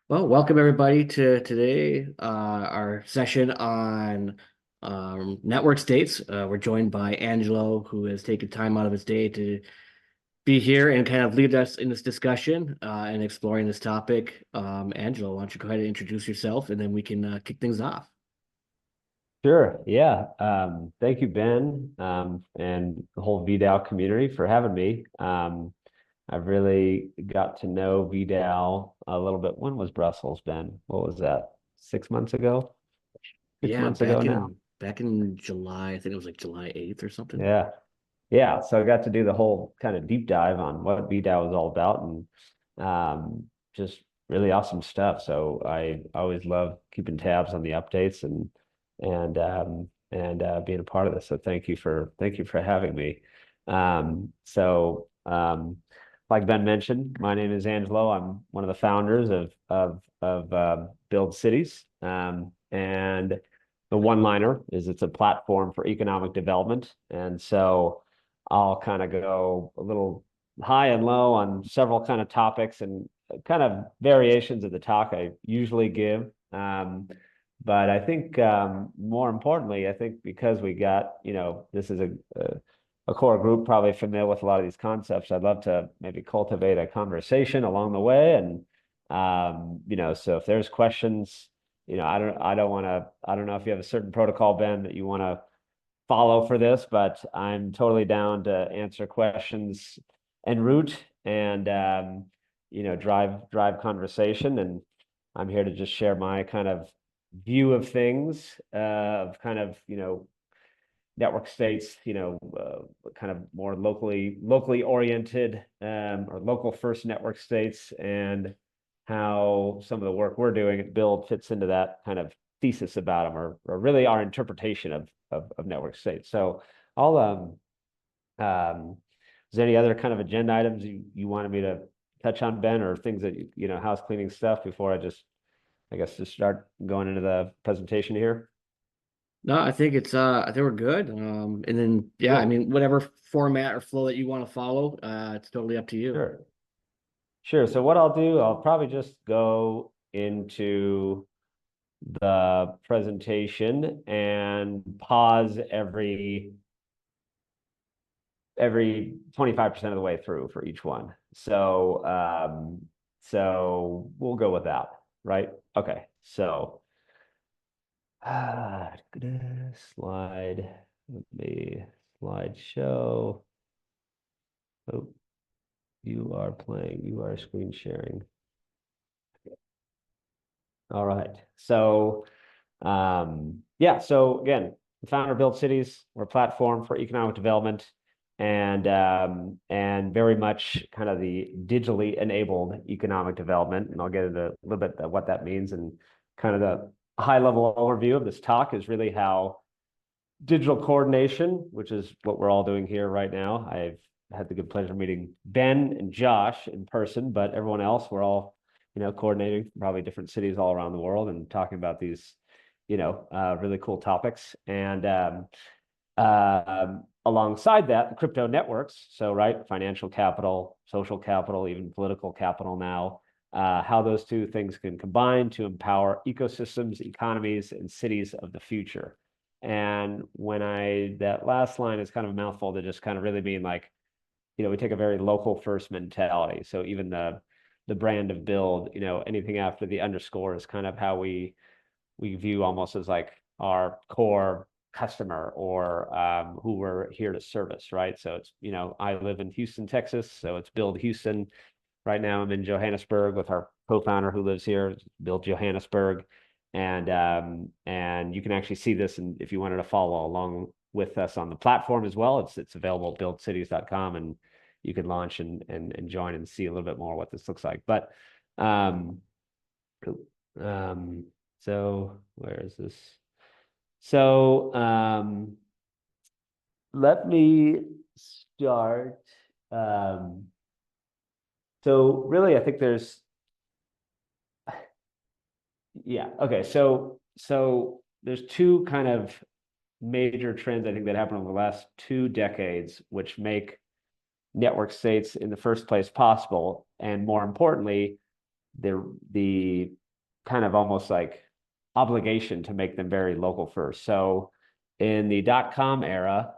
Well, welcome everybody to today, our session on network states. We're joined by Angelo, who has taken time out of his day to be here and kind of lead us in this discussion and exploring this topic. Angelo, why don't you go ahead and introduce yourself, and then we can kick things off. Sure. Yeah. Thank you, Ben, and the whole VDAO community for having me. I've really got to know VDAO a little bit. When was Brussels, Ben? What was that? 6 months ago? Six Yeah, months ago back now? in back in July, I think it was like July 8th or something. Yeah. Yeah. So I got to do the whole kind of deep dive on what VDAO is all about and just really awesome stuff. So I always love keeping tabs on the updates and being a part of this. So thank you for having me. Like Ben mentioned, my name is Angelo. I'm one of the founders of Build Cities. And the one-liner is it's a platform for economic development. And so I'll kind of go a little high and low on several kind of topics and kind of variations of the talk I usually give. But I think more importantly, I think because we got, this is a core group probably familiar with a lot of these concepts, I'd love to maybe cultivate a conversation along the way. And so if there's questions, I don't know if you have a certain protocol, Ben, that you want to follow for this, but I'm totally down to answer questions en route and drive conversation. And I'm here to just share my kind of view of things, of kind of network states, kind of more locally oriented or local first network states, and how some of the work we're doing at Build fits into that kind of thesis about them, or really our interpretation of network states. So I'll is there any other kind of agenda items you wanted me to touch on, Ben, or things that house cleaning stuff before I guess just start going into the presentation here? No, I think we're good. And then yeah, I Cool. mean whatever format or flow that you want to follow, it's totally up to you. Sure. Sure. So what I'll do, I'll probably just go into the presentation and pause every 25% of the way through for each one. So we'll go with that, right? Okay. So slide, let me slideshow. Oh, you are screen sharing. All right. So yeah, so again, the founder Build Cities, we're a platform for economic development and very much kind of the digitally enabled economic development. And I'll get into a little bit of what that means, and kind of the high level overview of this talk is really how digital coordination, which is what we're all doing here right now. I've had the good pleasure of meeting Ben and Josh in person, but everyone else, we're all, coordinating from probably different cities all around the world and talking about these, really cool topics. And alongside that, the crypto networks. So, right, financial capital, social capital, even political capital now, how those two things can combine to empower ecosystems, economies, and cities of the future. And that last line is kind of a mouthful to just kind of really mean like, we take a very local first mentality. So even the brand of Build, anything after the underscore is kind of how we view almost as like our core customer, or who we're here to service, right? So it's, I live in Houston, Texas, so it's Build Houston. Right now I'm in Johannesburg with our co-founder who lives here, Build Johannesburg. And you can actually see this, and if you wanted to follow along with us on the platform as well, it's available at buildcities.com, and you can launch and join and see a little bit more what this looks like. But um, um, so where is this? So let me start. Um, so really, I think yeah, okay. So there's two kind of major trends I think that happened over the last 2 decades, which make network states in the first place possible, and more importantly, the kind of almost like obligation to make them very local first. So in the .com era,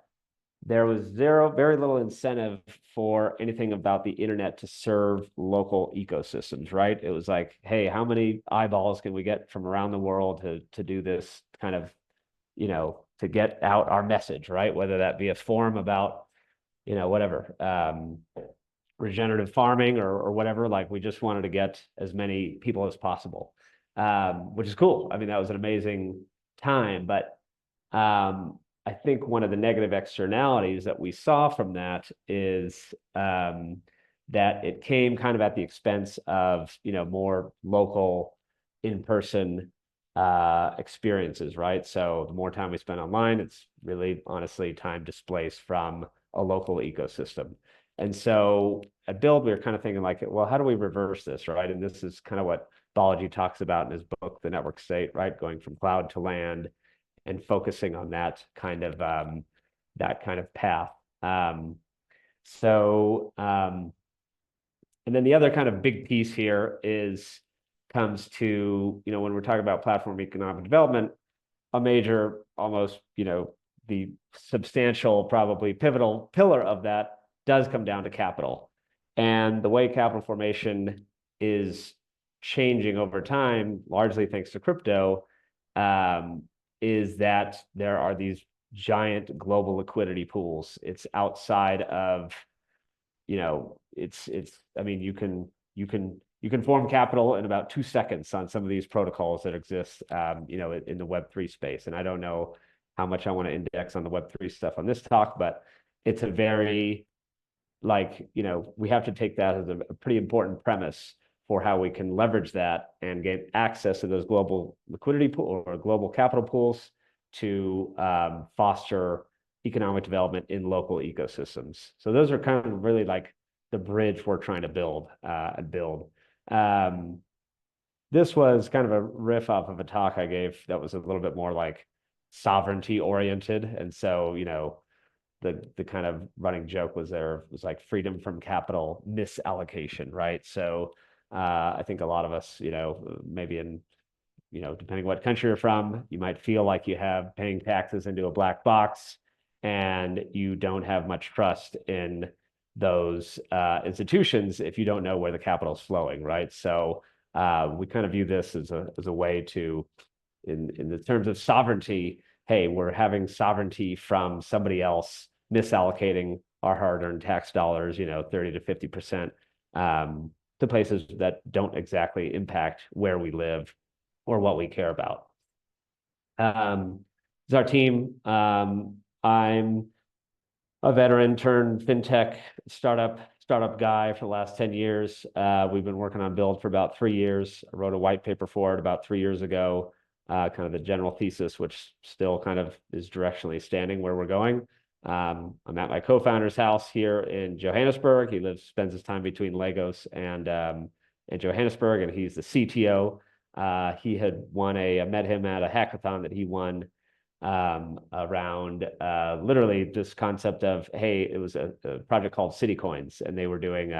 there was very little incentive for anything about the internet to serve local ecosystems, right? It was like, hey, how many eyeballs can we get from around the world to do this kind of, to get out our message, right? Whether that be a forum about, whatever, regenerative farming or whatever. Like we just wanted to get as many people as possible, which is cool. I mean, that was an amazing time, but I think one of the negative externalities that we saw from that is that it came kind of at the expense of, more local in-person experiences, right? So the more time we spend online, it's really honestly time displaced from a local ecosystem. And so at Build, we were kind of thinking like, well, how do we reverse this, right? And this is kind of what Balaji talks about in his book, The Network State, right? Going from cloud to land and focusing on that kind of path. And then the other kind of big piece here comes to, when we're talking about platform economic development, a major, almost, the substantial, probably pivotal pillar of that does come down to capital. And the way capital formation is changing over time, largely thanks to crypto, is that there are these giant global liquidity pools. It's outside of, I mean, you can form capital in about 2 seconds on some of these protocols that exist, in the Web3 space. And I don't know how much I want to index on the Web3 stuff on this talk, but it's a very, we have to take that as a pretty important premise for how we can leverage that and get access to those global liquidity pool or global capital pools to foster economic development in local ecosystems. So those are kind of really like the bridge we're trying to build and build. This was kind of a riff off of a talk I gave that was a little bit more like sovereignty oriented. And so, the kind of running joke was like freedom from capital misallocation, right? So I think a lot of us, maybe in, depending what country you're from, you might feel like you have paying taxes into a black box and you don't have much trust in those institutions if you don't know where the capital is flowing, right? So we kind of view this as a way to, in the terms of sovereignty, hey, we're having sovereignty from somebody else misallocating our hard-earned tax dollars, 30 to 50%, to places that don't exactly impact where we live or what we care about. This is our team. I'm a veteran turned fintech startup guy for the last 10 years. We've been working on Build for about 3 years. I wrote a white paper for it about 3 years ago, kind of the general thesis, which still kind of is directionally standing where we're going. I'm at my co-founder's house here in Johannesburg. He spends his time between Lagos and Johannesburg, and he's the CTO. He had I met him at a hackathon that he won around literally this concept of, hey, it was a project called City Coins, and they were doing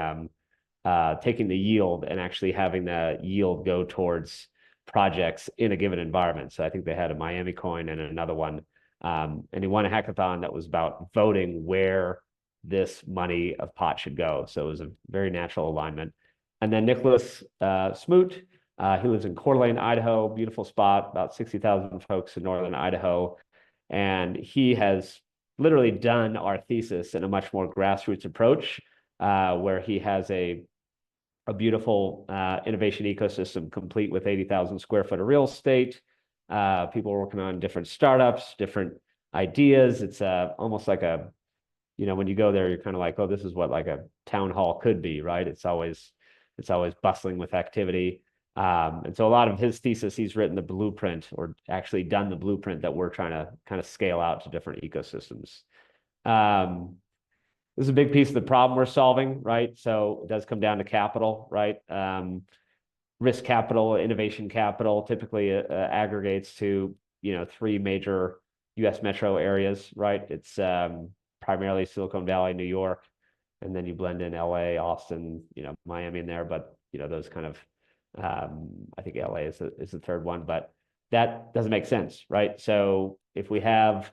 taking the yield and actually having the yield go towards projects in a given environment. So I think they had a Miami coin and another one. And he won a hackathon that was about voting where this money of pot should go. So it was a very natural alignment. And then Nicholas Smoot, he lives in Coeur d'Alene, Idaho, beautiful spot, about 60,000 folks in northern Idaho. And he has literally done our thesis in a much more grassroots approach, where he has a beautiful innovation ecosystem complete with 80,000 square foot of real estate. People are working on different startups, different ideas. It's almost like when you go there, you're kind of like, oh, this is what like a town hall could be, right? It's always bustling with activity. And so a lot of his thesis, he's written the blueprint or actually done the blueprint that we're trying to kind of scale out to different ecosystems. This is a big piece of the problem we're solving, right? So it does come down to capital, right? Risk capital, innovation capital typically aggregates to, 3 major US metro areas, right? It's primarily Silicon Valley, New York, and then you blend in LA, Austin, Miami in there, but, those kind of I think LA is the third one, but that doesn't make sense, right? So if we have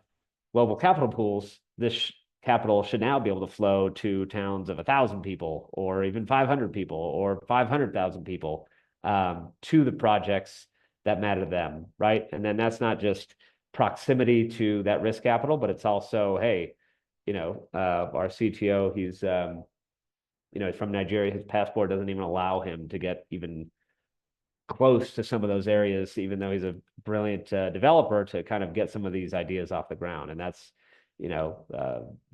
global capital pools, this capital should now be able to flow to towns of 1,000 people, or even 500 people, or 500,000 people, to the projects that matter to them, right? And then that's not just proximity to that risk capital, but it's also, hey, our CTO, he's from Nigeria. His passport doesn't even allow him to get even close to some of those areas, even though he's a brilliant developer, to kind of get some of these ideas off the ground. And that's,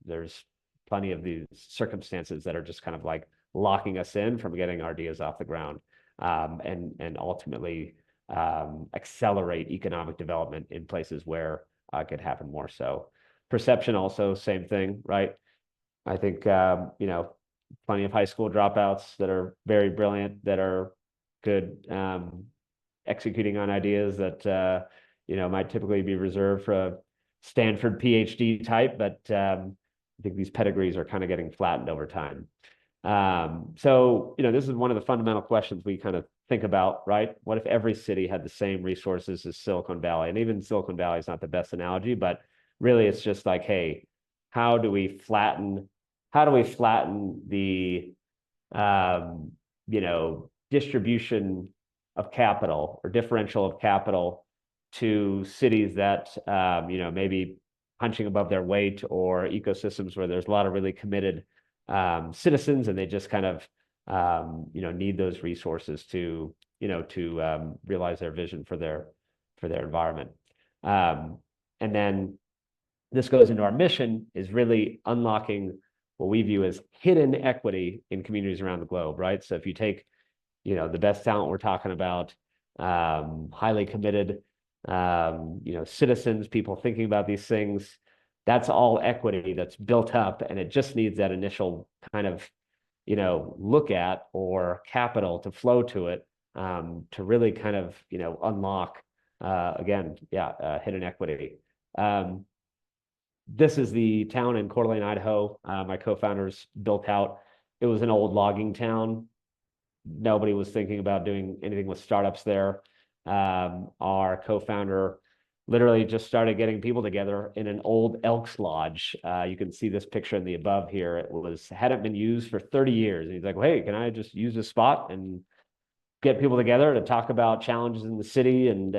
there's plenty of these circumstances that are just kind of like locking us in from getting our ideas off the ground, and ultimately accelerate economic development in places where it could happen more. So perception also, same thing, right? I think, plenty of high school dropouts that are very brilliant, that are good, executing on ideas that, might typically be reserved for a Stanford PhD type, but I think these pedigrees are kind of getting flattened over time. So, this is one of the fundamental questions we kind of think about, right? What if every city had the same resources as Silicon Valley? And even Silicon Valley is not the best analogy, but really it's just like, hey, how do we flatten the distribution of capital or differential of capital to cities that maybe punching above their weight, or ecosystems where there's a lot of really committed citizens, and they just kind of need those resources to realize their vision for their environment. And then this goes into our mission, is really unlocking what we view as hidden equity in communities around the globe, right? So if you take, the best talent we're talking about, highly committed, citizens, people thinking about these things, that's all equity that's built up, and it just needs that initial kind of, look at, or capital to flow to it, to really kind of, unlock, again, hidden equity. This is the town in Coeur d'Alene, Idaho. My co-founders built out. It was an old logging town. Nobody was thinking about doing anything with startups there. Our co-founder literally just started getting people together in an old Elks Lodge. You can see this picture in the above here. It hadn't been used for 30 years. And he's like, well, hey, can I just use this spot and get people together to talk about challenges in the city, and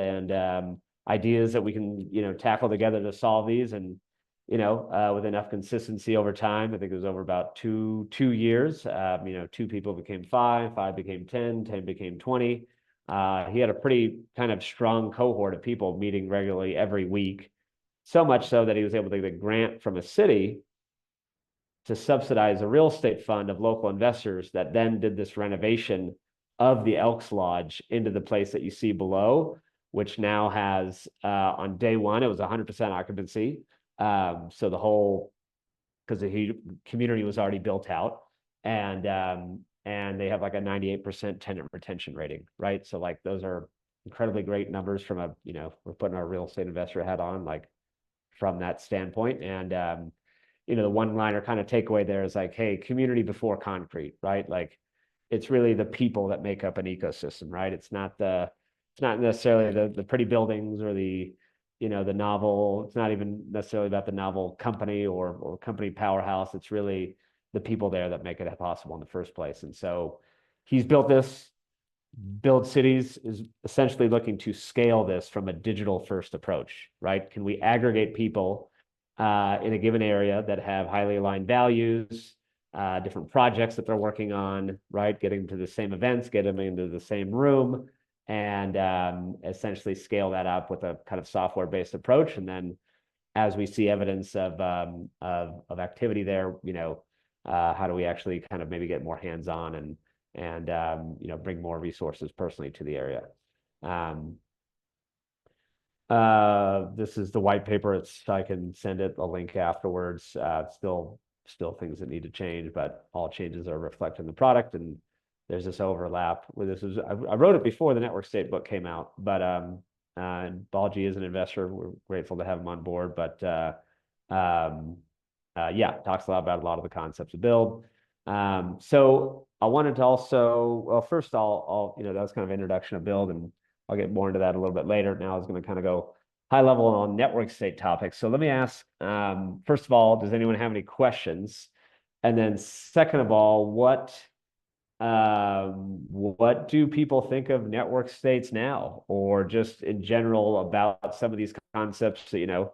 ideas that we can, tackle together to solve these. And with enough consistency over time, I think it was over about two years, 2 people became 5, 5 became 10, 10 became 20. He had a pretty kind of strong cohort of people meeting regularly every week, so much so that he was able to get a grant from a city to subsidize a real estate fund of local investors that then did this renovation of the Elks Lodge into the place that you see below, which now has, on day one, it was 100% occupancy. So the whole, because the community was already built out, and they have like a 98% tenant retention rating, right? So like those are incredibly great numbers from a, we're putting our real estate investor hat on, like from that standpoint. And the one-liner kind of takeaway there is like, hey, community before concrete, right? Like it's really the people that make up an ecosystem, right? It's not necessarily the pretty buildings, or the novel. It's not even necessarily about the novel company or company powerhouse. It's really the people there that make it possible in the first place. And so he's built this. Build Cities is essentially looking to scale this from a digital first approach, right? Can we aggregate people in a given area that have highly aligned values, different projects that they're working on, right? Getting to the same events, get them into the same room, and essentially scale that up with a kind of software-based approach. And then as we see evidence of activity there, how do we actually kind of maybe get more hands-on and bring more resources personally to the area. This is the white paper. I can send it a link afterwards. Still things that need to change, but all changes are reflected in the product. And there's this overlap where I wrote it before the network state book came out, but Balji is an investor. We're grateful to have him on board, but talks a lot about a lot of the concepts of build. So I wanted to also, well, first that was kind of introduction of build, and I'll get more into that a little bit later. Now I was going to kind of go high level on network state topics. So let me ask, first of all, does anyone have any questions? And then second of all, what do people think of network states now, or just in general about some of these concepts that,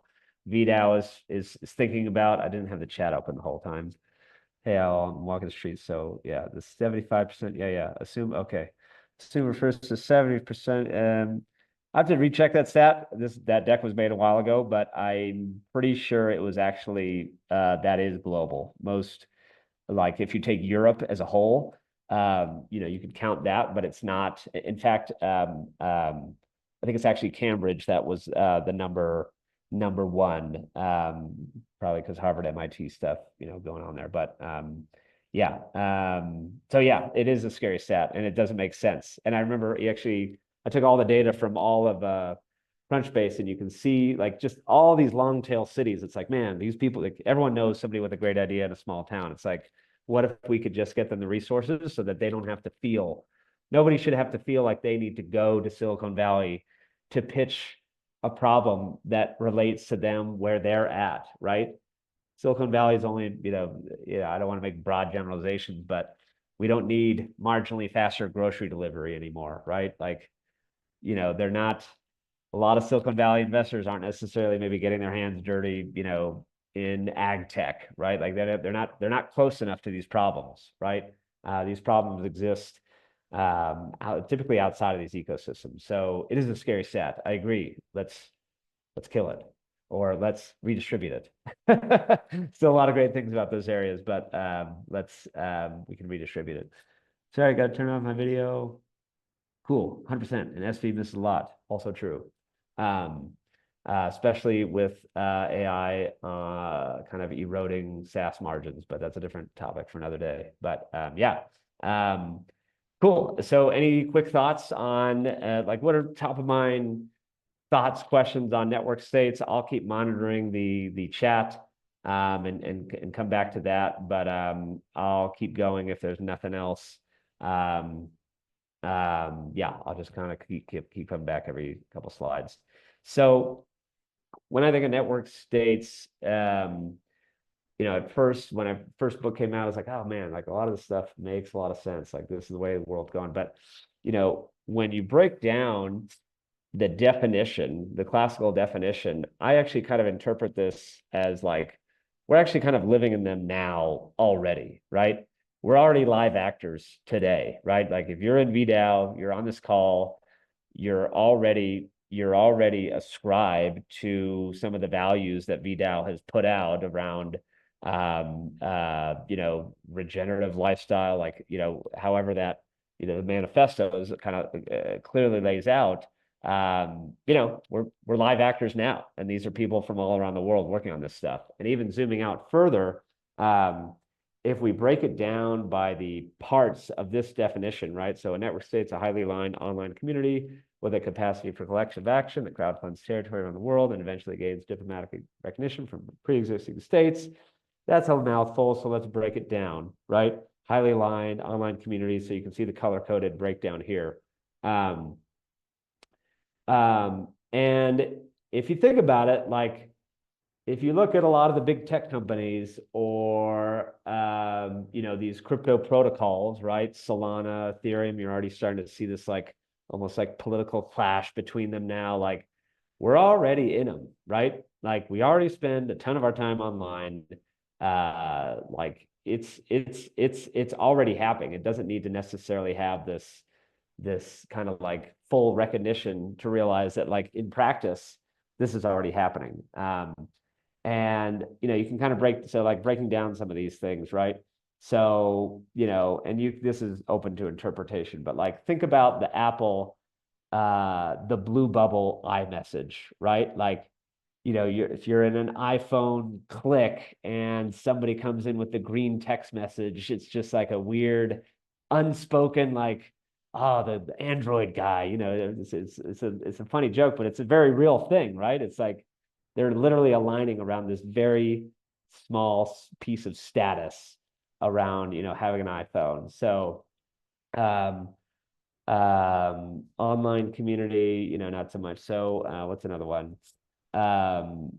VDAO is thinking about? I didn't have the chat open the whole time. Hey, I'm walking the street. So yeah, the 75%. Yeah. Okay. Assume refers to 70%. I have to recheck that stat. That deck was made a while ago, but I'm pretty sure it was actually that is global. Most, like, if you take Europe as a whole, you could count that, but it's not. In fact, I think it's actually Cambridge that was the number one, probably because Harvard, MIT stuff, going on there. But yeah, so yeah, it is a scary stat, and it doesn't make sense. And I remember I took all the data from all of Crunchbase, and you can see like just all these long tail cities. It's like, man, these people, like, everyone knows somebody with a great idea in a small town. It's like, what if we could just get them the resources so that they don't have to feel, nobody should have to feel like they need to go to Silicon Valley to pitch a problem that relates to them where they're at, right? Silicon Valley is only, I don't want to make broad generalizations, but we don't need marginally faster grocery delivery anymore, right? Like, they're not, a lot of Silicon Valley investors aren't necessarily maybe getting their hands dirty, in ag tech, right? Like they're not close enough to these problems, right? These problems exist typically outside of these ecosystems. So it is a scary stat. I agree. Let's kill it, or let's redistribute it. Still a lot of great things about those areas, but we can redistribute it. Sorry, I got to turn off my video. Cool, 100%. And SV misses a lot. Also true. Especially with AI kind of eroding SaaS margins, but that's a different topic for another day. But yeah, cool. So any quick thoughts on like what are top of mind thoughts, questions on network states? I'll keep monitoring the chat and come back to that, but I'll keep going if there's nothing else. Yeah, I'll just kind of keep coming back every couple slides. So when I think of network states, at first, when I first book came out, I was like, oh man, like a lot of this stuff makes a lot of sense. Like this is the way the world's going. But when you break down the definition, the classical definition, I actually kind of interpret this as like we're actually kind of living in them now already, right? We're already live actors today, right? Like if you're in VDAO, you're on this call, you're already ascribed to some of the values that VDAO has put out around regenerative lifestyle, like, however that, the manifestos kind of clearly lays out. We're live actors now, and these are people from all around the world working on this stuff. And even zooming out further, if we break it down by the parts of this definition, right? So a network state's a highly aligned online community with a capacity for collective action that crowdfunds territory around the world and eventually gains diplomatic recognition from pre-existing states. That's a mouthful, so let's break it down, right? Highly aligned online community, so you can see the color-coded breakdown here. And if you think about it, like if you look at a lot of the big tech companies or these crypto protocols, right? Solana, Ethereum, you're already starting to see this like almost like political clash between them now. Like we're already in them, right? Like we already spend a ton of our time online. Like it's already happening. It doesn't need to necessarily have this kind of like full recognition to realize that like in practice, this is already happening. And you can kind of breaking down some of these things, right? So, this is open to interpretation, but like think about the Apple, the blue bubble iMessage, right? Like, if you're in an iPhone click and somebody comes in with the green text message, it's just like a weird unspoken, like, oh, the Android guy, it's a funny joke, but it's a very real thing, right? It's like they're literally aligning around this very small piece of status around, having an iPhone. So, um, online community, not so much. So, what's another one? Um,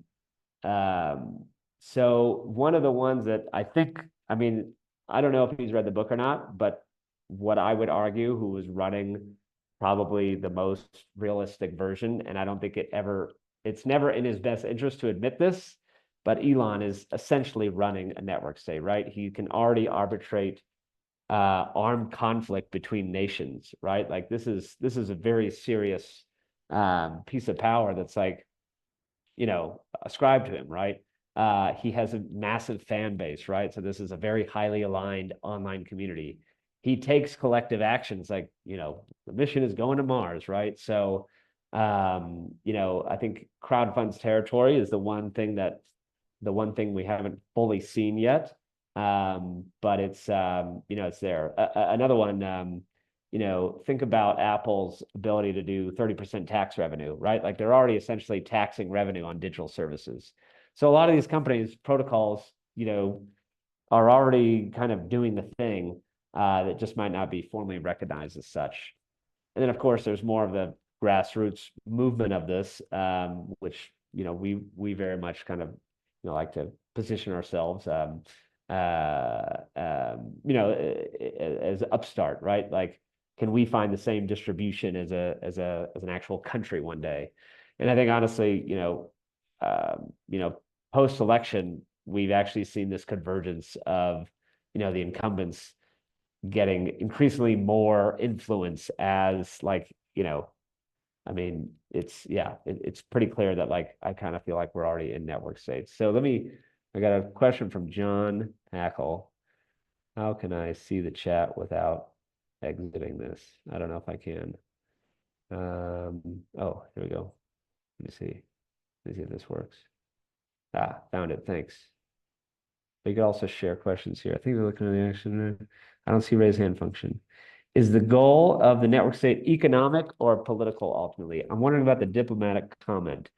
um, so one of the ones that I think, I mean, I don't know if he's read the book or not, but what I would argue, who was running probably the most realistic version, and I don't think it's never in his best interest to admit this, but Elon is essentially running a network state, right? He can already arbitrate armed conflict between nations, right? Like this is a very serious piece of power that's like, ascribed to him, right? He has a massive fan base, right? So this is a very highly aligned online community. He takes collective actions like, the mission is going to Mars, right? So, I think crowdfunds territory is the one thing we haven't fully seen yet. But it's there. Another one, think about Apple's ability to do 30% tax revenue, right? Like they're already essentially taxing revenue on digital services. So a lot of these companies, protocols, are already kind of doing the thing that just might not be formally recognized as such. And then, of course, there's more of the grassroots movement of this, which we very much kind of like to position ourselves, as upstart, right? Like, can we find the same distribution as an actual country one day? And I think honestly, post election, we've actually seen this convergence of the incumbents getting increasingly more influence as like, I mean, it's pretty clear that like I kind of feel like we're already in network states. So I got a question from John Hackle. How can I see the chat without exiting this? I don't know if I can. Oh, here we go. Let me see. Let me see if this works. Found it. Thanks. But you could also share questions here. I think we're looking at the action. I don't see raise hand function. Is the goal of the network state economic or political ultimately? I'm wondering about the diplomatic comment.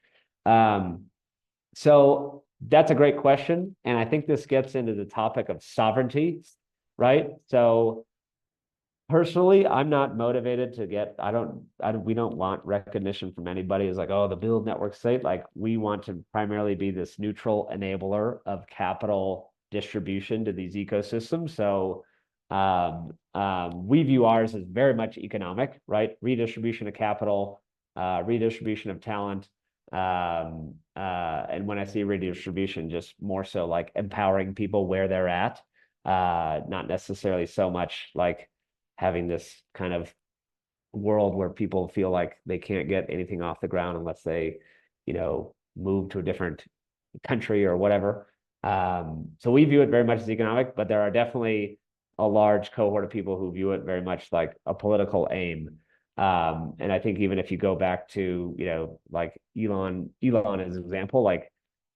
So that's a great question. And I think this gets into the topic of sovereignty, right? So personally, I'm not motivated to we don't want recognition from anybody as like, oh, the build network state. Like we want to primarily be this neutral enabler of capital distribution to these ecosystems. So we view ours as very much economic, right? Redistribution of capital, redistribution of talent. And when I see redistribution, just more so like empowering people where they're at, not necessarily so much like having this kind of world where people feel like they can't get anything off the ground unless they, move to a different country or whatever. So we view it very much as economic, but there are definitely a large cohort of people who view it very much like a political aim. And I think even if you go back to, like Elon as an example, like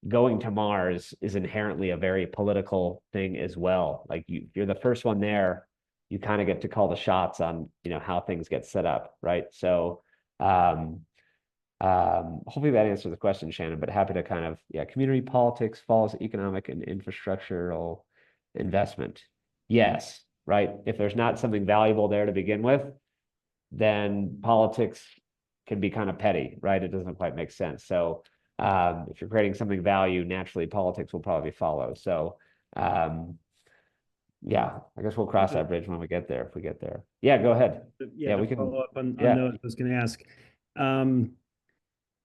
going to Mars is inherently a very political thing as well. Like you're the first one there, you kind of get to call the shots on, how things get set up, right? So hopefully that answers the question, Shannon, but happy to kind of, community politics follows economic and infrastructural investment. Yes, right. If there's not something valuable there to begin with, then politics can be kind of petty, right? It doesn't quite make sense. So if you're creating something value, naturally politics will probably follow. So I guess we'll cross that bridge when we get there, if we get there. Yeah, go ahead. Yeah, we to can follow up on yeah. those, I was going to ask.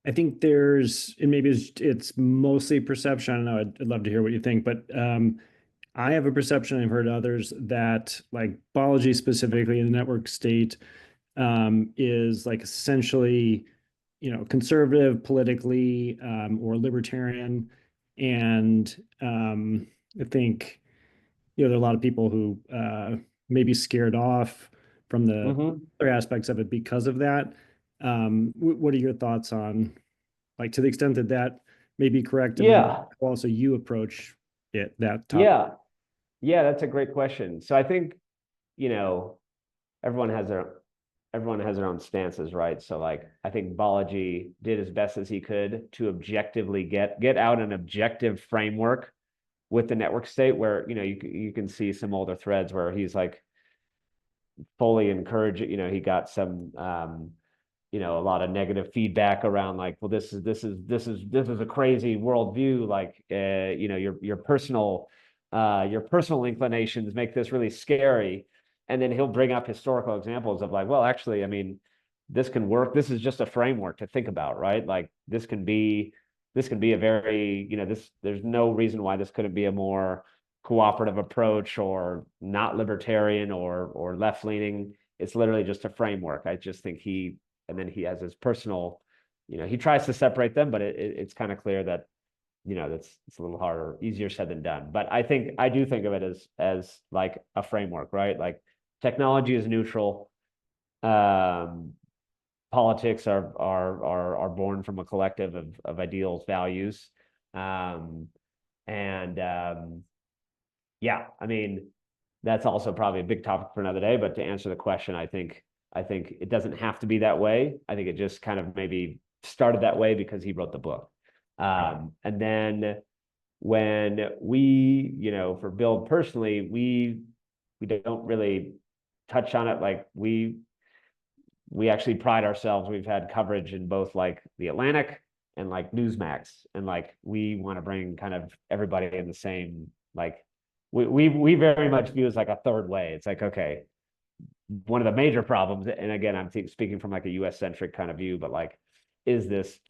I think and maybe it's mostly perception. I don't know. I'd love to hear what you think, but I have a perception, I've heard others, that like biology specifically in the network state is like essentially, conservative politically or libertarian. And I think, there are a lot of people who may be scared off from the other aspects of it because of that. What are your thoughts on, like, to the extent that that may be correct, and then also you approach that topic? Yeah, that's a great question. So I think, everyone has their own stances, right? So like I think Balaji did as best as he could to objectively get out an objective framework with the network state, where you can see some older threads where he's like fully encouraging. He got some a lot of negative feedback around like, well, this is a crazy worldview, like your personal inclinations make this really scary. And then he'll bring up historical examples of like, well, actually, I mean, this can work. This is just a framework to think about, right? Like this can be a very, there's no reason why this couldn't be a more cooperative approach, or not libertarian or left leaning. It's literally just a framework. I just think and then he has his personal, he tries to separate them, but it's kind of clear that, it's a little harder, easier said than done. But I do think of it as like a framework, right? Like technology is neutral. Politics are born from a collective of ideals, values. Yeah, I mean, that's also probably a big topic for another day. But to answer the question, I think it doesn't have to be that way. I think it just kind of maybe started that way because he wrote the book. And then when we, for Build personally, we don't really touch on it. Like we actually pride ourselves. We've had coverage in both like the Atlantic and like Newsmax, and like we want to bring kind of everybody in the same, like we very much view as like a third way. It's like, okay, one of the major problems, and again, I'm speaking from like a US centric kind of view, but like, is this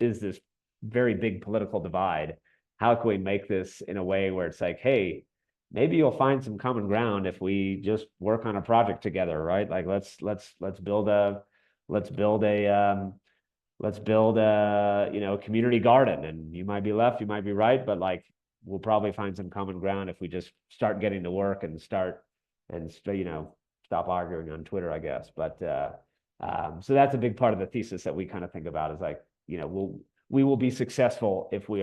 very big political divide? How can we make this in a way where it's like, hey, maybe you'll find some common ground if we just work on a project together, right? Like let's build a community garden, and you might be left, you might be right, but like we'll probably find some common ground if we just start getting to work and stop arguing on Twitter, I guess. But so that's a big part of the thesis that we kind of think about, is like, we will be successful if we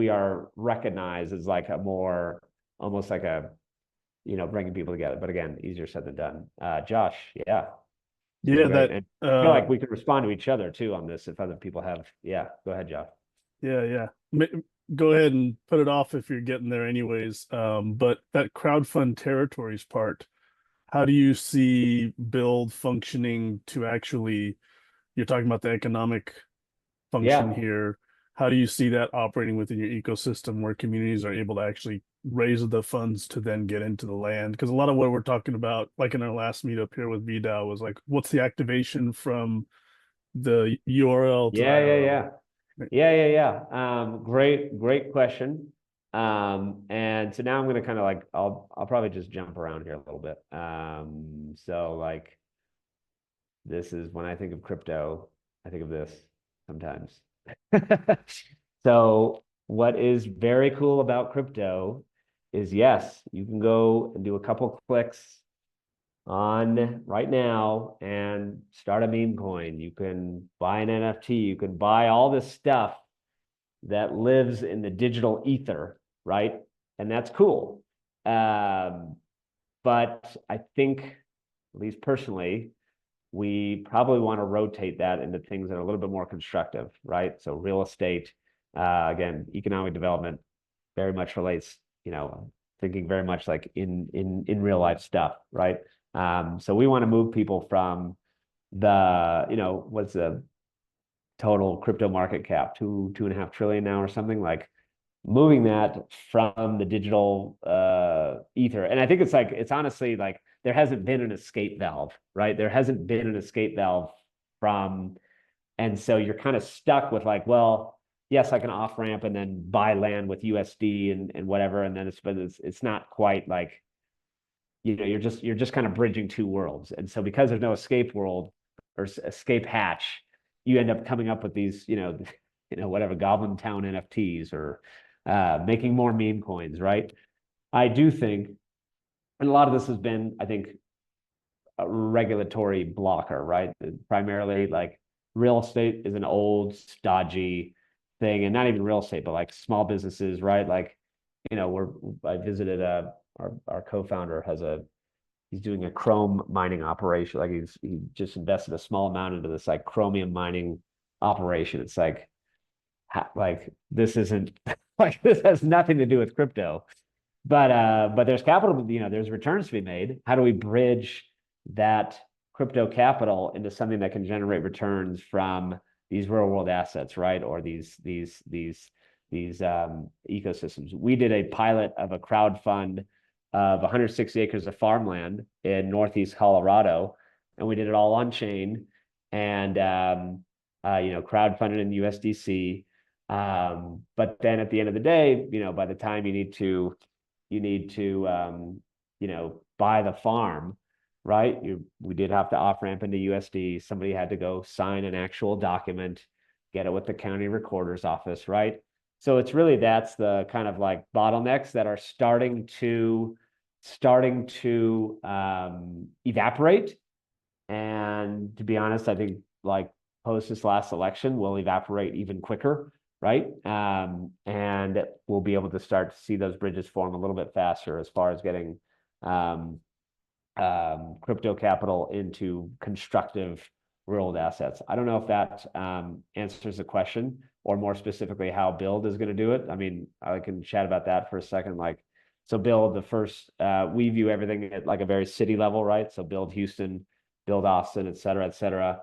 are recognized as like a more, almost like a, bringing people together. But again, easier said than done. Josh, yeah. Yeah, Great. that And I feel like we could respond to each other too on this if other people have. Yeah, go ahead, Josh. yeah. Go ahead and put it off if you're getting there anyways. But that crowdfund territories part, how do you see Build functioning to actually, you're talking about the economic function Yeah. here. How do you see that operating within your ecosystem where communities are able to actually raise the funds to then get into the land? Because a lot of what we're talking about, like in our last meetup here with VDAO, was like, what's the activation from the URL to the IRL? Great question. And so now I'm gonna kind of like, I'll probably just jump around here a little bit. So like, this is when I think of crypto, I think of this sometimes. So what is very cool about crypto is, yes, you can go and do a couple clicks on right now and start a meme coin. You can buy an NFT. You can buy all this stuff that lives in the digital ether, right? And that's cool. But I think, at least personally, we probably want to rotate that into things that are a little bit more constructive, right? So real estate, again, economic development very much relates, thinking very much like in real life stuff, right? So we want to move people from what's the total crypto market cap, 2.5 trillion now or something, like moving that from the digital ether. And I think it's honestly like, there hasn't been an escape valve, right? There hasn't been an escape valve from, and so you're kind of stuck with like, well, yes, I can off ramp and then buy land with USD and whatever, and then it's not quite like, you're just kind of bridging two worlds. And so because there's no escape world or escape hatch, you end up coming up with these, whatever Goblin Town NFTs or making more meme coins, right? I do think, and a lot of this has been, I think, a regulatory blocker, right? Primarily, like real estate is an old, stodgy thing, and not even real estate, but like small businesses, right? Like, I visited our co-founder he's doing a chrome mining operation. Like he just invested a small amount into this like chromium mining operation. It's like this isn't Like this has nothing to do with crypto. But there's capital, there's returns to be made. How do we bridge that crypto capital into something that can generate returns from these real world assets, right? Or these ecosystems. We did a pilot of a crowd fund of 160 acres of farmland in Northeast Colorado, and we did it all on chain and crowdfunded in USDC. But then at the end of the day, by the time you need to buy the farm, right? We did have to off ramp into USD. Somebody had to go sign an actual document, get it with the county recorder's office, right? So it's really, that's the kind of like bottlenecks that are starting to evaporate. And to be honest, I think like post this last election will evaporate even quicker, right? And we'll be able to start to see those bridges form a little bit faster as far as getting crypto capital into constructive real-world assets. I don't know if that answers the question, or more specifically how Build is going to do it. I mean, I can chat about that for a second. So Build, the first, we view everything at like a very city level, right? So Build Houston, Build Austin, et cetera, et cetera.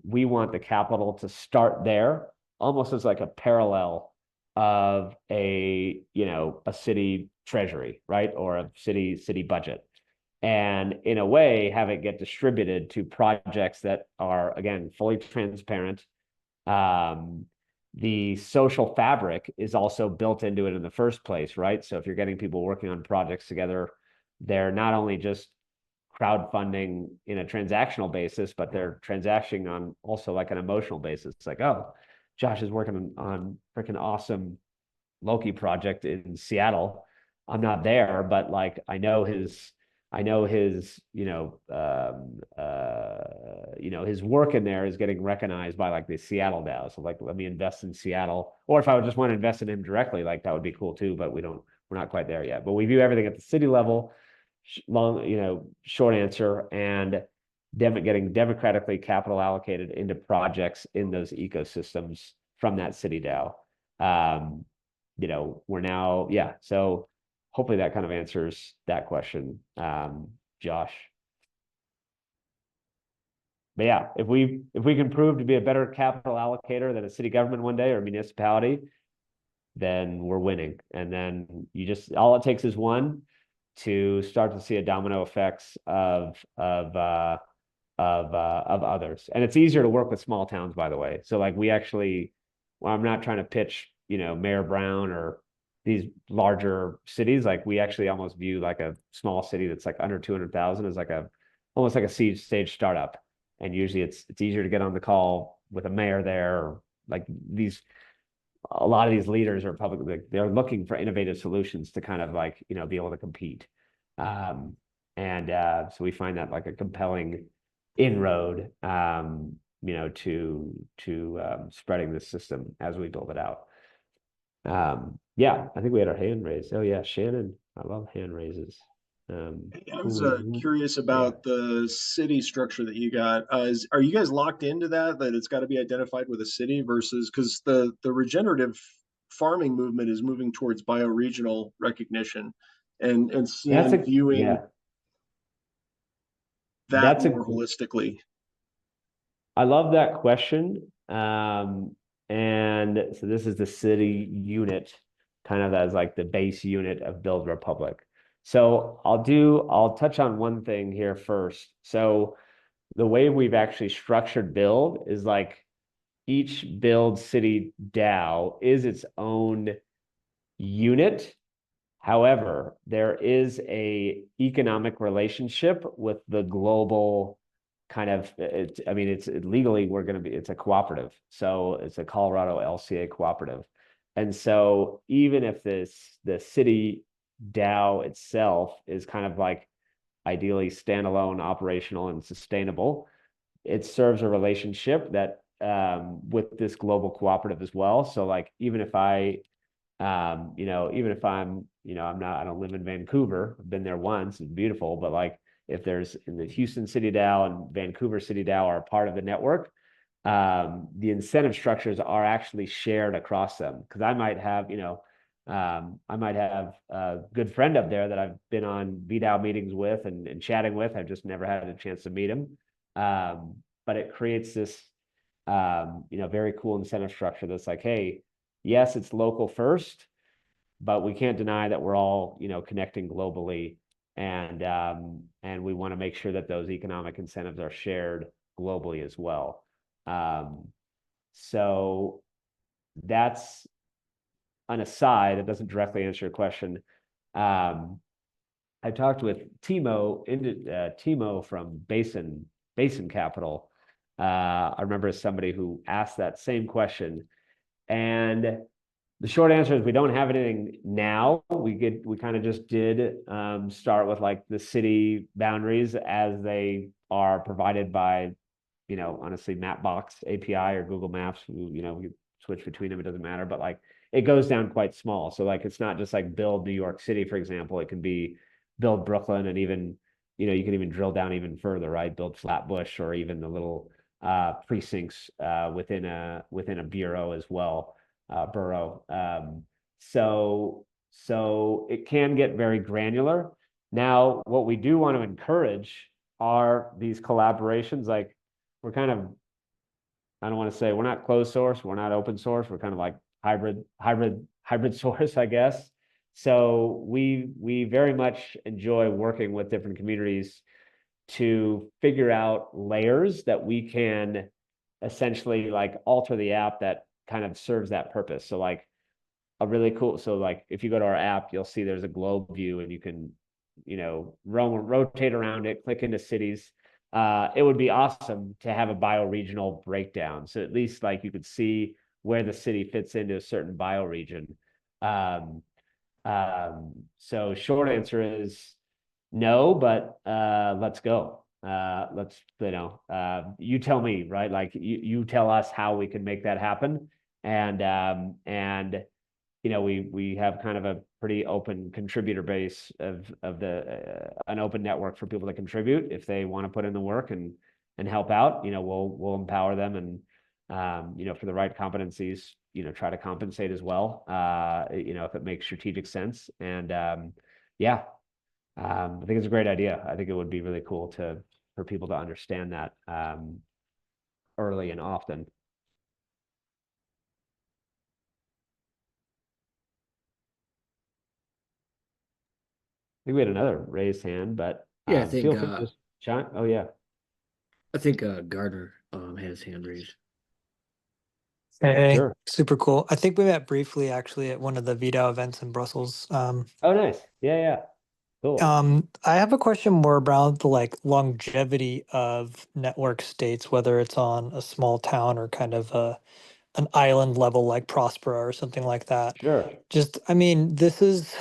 We want the capital to start there, almost as like a parallel of a city treasury, right? Or a city budget. And in a way, have it get distributed to projects that are, again, fully transparent. The social fabric is also built into it in the first place, right? So if you're getting people working on projects together, they're not only just crowdfunding in a transactional basis, but they're transacting on also like an emotional basis. It's like, oh, Josh is working on freaking awesome Loki project in Seattle. I'm not there, but like I know his his work in there is getting recognized by like the Seattle DAO. So like, let me invest in Seattle. Or if I would just want to invest in him directly, like that would be cool too, but we're not quite there yet. But we view everything at the city level, short answer, and getting democratically capital allocated into projects in those ecosystems from that city DAO. We're now, so hopefully that kind of answers that question, Josh. But yeah, if we can prove to be a better capital allocator than a city government one day or a municipality, then we're winning. And then all it takes is one to start to see a domino effects of others. And it's easier to work with small towns, by the way. So like I'm not trying to pitch, Mayor Brown or these larger cities. Like we actually almost view like a small city that's like under 200,000 as like almost like a seed stage startup. And usually it's easier to get on the call with a mayor there, or like a lot of these leaders are they're looking for innovative solutions to kind of like, be able to compete. So we find that like a compelling inroad, to spreading this system as we build it out. I think we had our hand raised. Oh yeah, Shannon, I love hand raises. I was curious about the city structure that you got. Are you guys locked into that it's got to be identified with a city versus, because the regenerative farming movement is moving towards bioregional recognition and viewing that more holistically? I love that question. And so this is the city unit, kind of as like the base unit of Build Republic. So I'll touch on one thing here first. So the way we've actually structured Build is like each Build city DAO is its own unit. However, there is a economic relationship with the global kind of, it's legally, it's a cooperative. So it's a Colorado LCA cooperative. And so even if the city DAO itself is kind of like ideally standalone, operational, and sustainable, it serves a relationship that with this global cooperative as well. So like, even if I don't live in Vancouver, I've been there once, it's beautiful, but like if there's in the Houston City DAO and Vancouver City DAO are part of the network, the incentive structures are actually shared across them. Because I might have, I might have a good friend up there that I've been on VDAO meetings with and chatting with. I've just never had a chance to meet him. But it creates this, very cool incentive structure that's like, hey, yes, it's local first, but we can't deny that we're all, connecting globally. And we want to make sure that those economic incentives are shared globally as well. So that's an aside. It doesn't directly answer your question. I talked with Timo from Basin Capital. I remember somebody who asked that same question, and the short answer is we don't have anything now. We kind of just did start with like the city boundaries as they are provided by, honestly, Mapbox API or Google Maps. We switch between them, it doesn't matter, but like it goes down quite small. So like it's not just like build New York City, for example. It can be build Brooklyn, and even, you can even drill down even further, right? Build Flatbush, or even the little precincts within a bureau as well, borough. So it can get very granular. Now, what we do want to encourage are these collaborations. Like we're kind of, I don't want to say we're not closed source, we're not open source, we're kind of like hybrid source, I guess. So we very much enjoy working with different communities to figure out layers that we can essentially like alter the app that kind of serves that purpose. So like a really cool, so like if you go to our app, you'll see there's a globe view, and you can, rotate around it, click into cities. It would be awesome to have a bioregional breakdown. So at least like you could see where the city fits into a certain bioregion. So short answer is no, but let's go. You tell me, right? Like you tell us how we can make that happen. And we have kind of a pretty open contributor base of an open network for people to contribute if they want to put in the work and help out. We'll empower them, and for the right competencies, try to compensate as well. If it makes strategic sense. And yeah, I think it's a great idea. I think it would be really cool for people to understand that early and often. I think we had another raised hand, but Yeah, I think feel free to just chime. Oh yeah, Gardner has hand raised. Hey, sure. super cool. I think we met briefly actually at one of the VDAO events in Brussels. Oh, nice. Yeah. Cool. I have a question more about the like longevity of network states, whether it's on a small town or kind of an island level like Prospera or something like that. Sure. Just, I mean, this is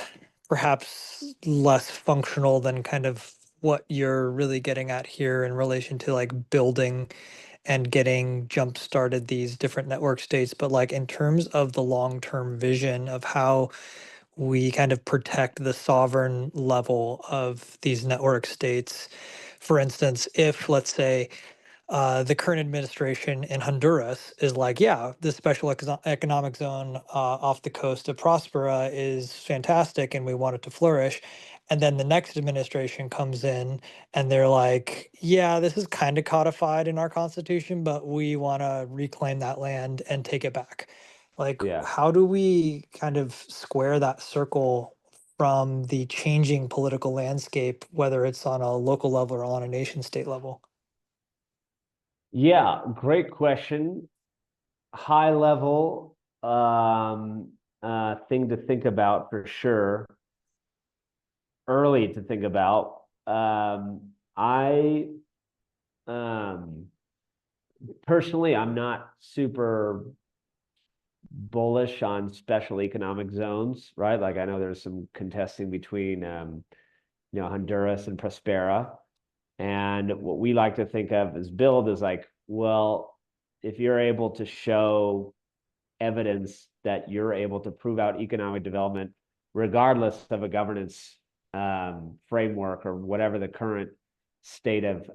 perhaps less functional than kind of what you're really getting at here in relation to like building and getting jump started these different network states. But like in terms of the long-term vision of how we kind of protect the sovereign level of these network states. For instance, if let's say the current administration in Honduras is like, yeah, this special economic zone off the coast of Prospera is fantastic and we want it to flourish. And then the next administration comes in and they're like, yeah, this is kind of codified in our constitution, but we want to reclaim that land and take it back. Like, Yeah. how do we kind of square that circle from the changing political landscape, whether it's on a local level or on a nation state level? Yeah, great question. High level thing to think about for sure. Early to think about. I personally, I'm not super bullish on special economic zones, right? Like I know there's some contesting between Honduras and Prospera. And what we like to think of as build is like, well, if you're able to show evidence that you're able to prove out economic development, regardless of a governance framework or whatever the current state of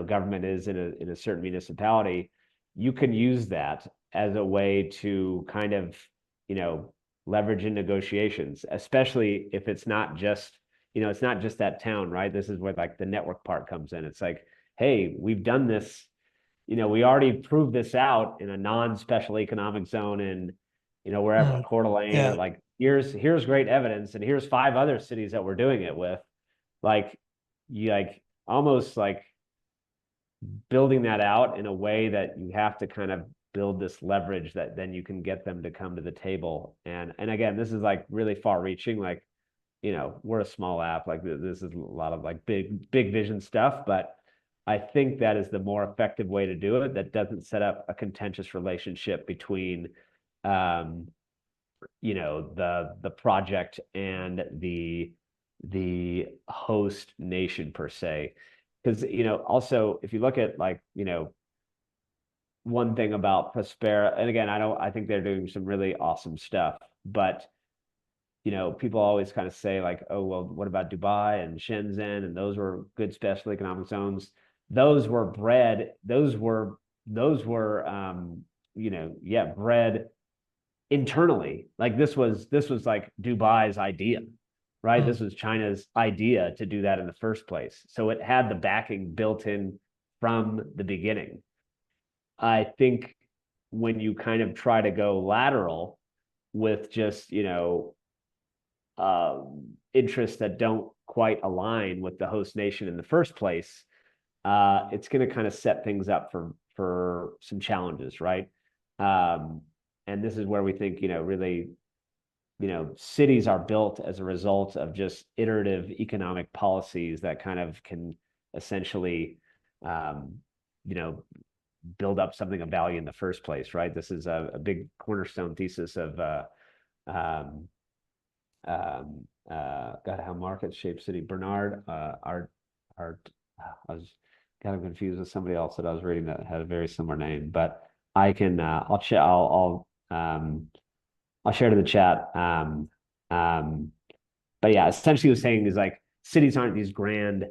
government is in a certain municipality, you can use that as a way to kind of, leverage in negotiations, especially if it's not just, it's not just that town, right? This is where like the network part comes in. It's like, hey, we've done this, we already proved this out in a non-special economic zone in, wherever, Coeur d'Alene, Yeah. or like, here's great evidence, and here's 5 other cities that we're doing it with. Like, you like almost like building that out in a way that you have to kind of build this leverage that then you can get them to come to the table. And again, this is like really far reaching, like, we're a small app, like this is a lot of like big vision stuff, but I think that is the more effective way to do it, that doesn't set up a contentious relationship between the project and the host nation per se. Because also, if you look at like, one thing about Prospera, and again, I think they're doing some really awesome stuff, but people always kind of say like, oh, well, what about Dubai and Shenzhen? And those were good special economic zones. Those were bred internally. Like this was like Dubai's idea, right? This was China's idea to do that in the first place. So it had the backing built in from the beginning. I think when you kind of try to go lateral with just, interests that don't quite align with the host nation in the first place, it's going to kind of set things up for some challenges, right? And this is where we think, really, cities are built as a result of just iterative economic policies that kind of can essentially, build up something of value in the first place, right? This is a big cornerstone thesis of how markets shape city. Bernard I was kind of confused with somebody else that I was reading that had a very similar name, but I can I'll share it in the chat. But yeah, essentially what he was saying is like cities aren't these grand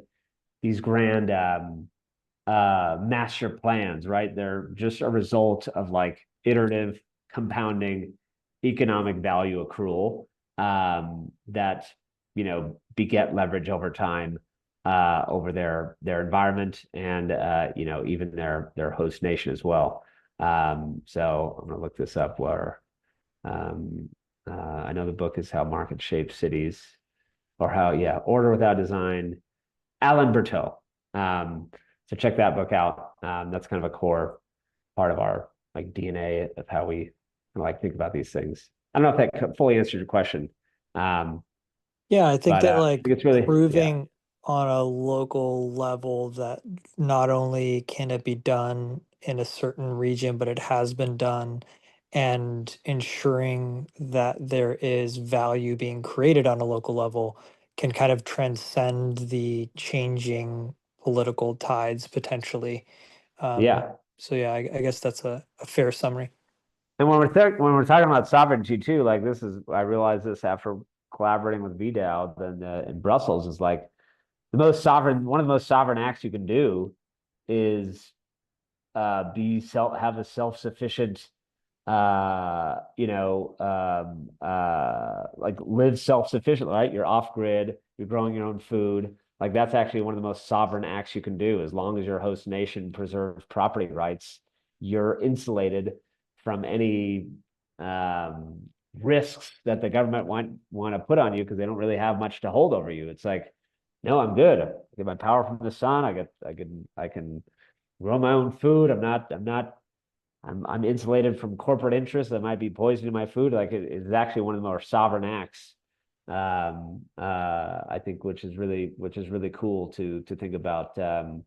master plans, right? They're just a result of like iterative compounding economic value accrual that beget leverage over time over their environment and even their host nation as well. So I'm gonna look this up where I know the book is How Markets Shape Cities, or Order Without Design, Alan Berteau. So check that book out. That's kind of a core part of our like DNA of how we like think about these things. I don't know if that fully answered your question. Yeah, I think that I think it's really proving on a local level that not only can it be done in a certain region, but it has been done, and ensuring that there is value being created on a local level can kind of transcend the changing political tides potentially. So yeah, I guess that's a fair summary. And when we're talking about sovereignty too, like this is, I realized this after collaborating with VDAO then in Brussels, is like one of the most sovereign acts you can do is have a self-sufficient like live self-sufficient, right? You're off grid, you're growing your own food. Like that's actually one of the most sovereign acts you can do. As long as your host nation preserves property rights, you're insulated from any risks that the government want to put on you because they don't really have much to hold over you. It's like, no, I'm good. I get my power from the sun. I can grow my own food. I'm insulated from corporate interests that might be poisoning my food. Like it's actually one of the more sovereign acts, I think, which is really cool to think about for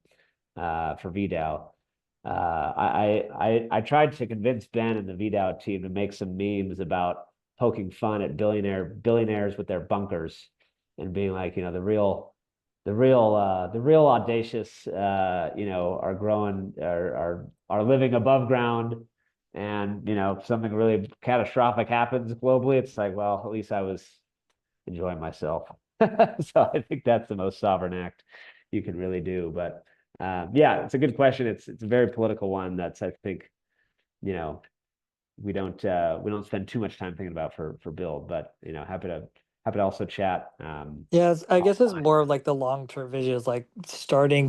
VDAO. I tried to convince Ben and the VDAO team to make some memes about poking fun at billionaires with their bunkers and being like, the real audacious, are growing, are living above ground, and if something really catastrophic happens globally, it's like, well, at least I was enjoying myself. So I think that's the most sovereign act you can really do. But Yeah, it's a good question. It's a very political one. That's, I think, you know, we don't spend too much time thinking about for build, but happy to also chat. Yeah, I guess it's Offline. more of like the long-term vision is like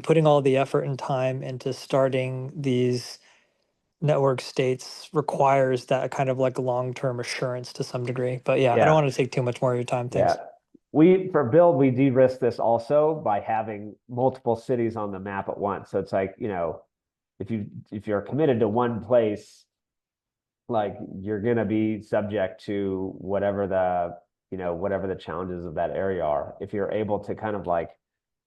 putting all the effort and time into starting these network states requires that kind of like long-term assurance to some degree. But yeah, I don't Yeah. want to take too much more of your time. Thanks. Yeah. For build, we de-risk this also by having multiple cities on the map at once. So it's like, if you're committed to one place, like you're gonna be subject to whatever the challenges of that area are. If you're able to kind of like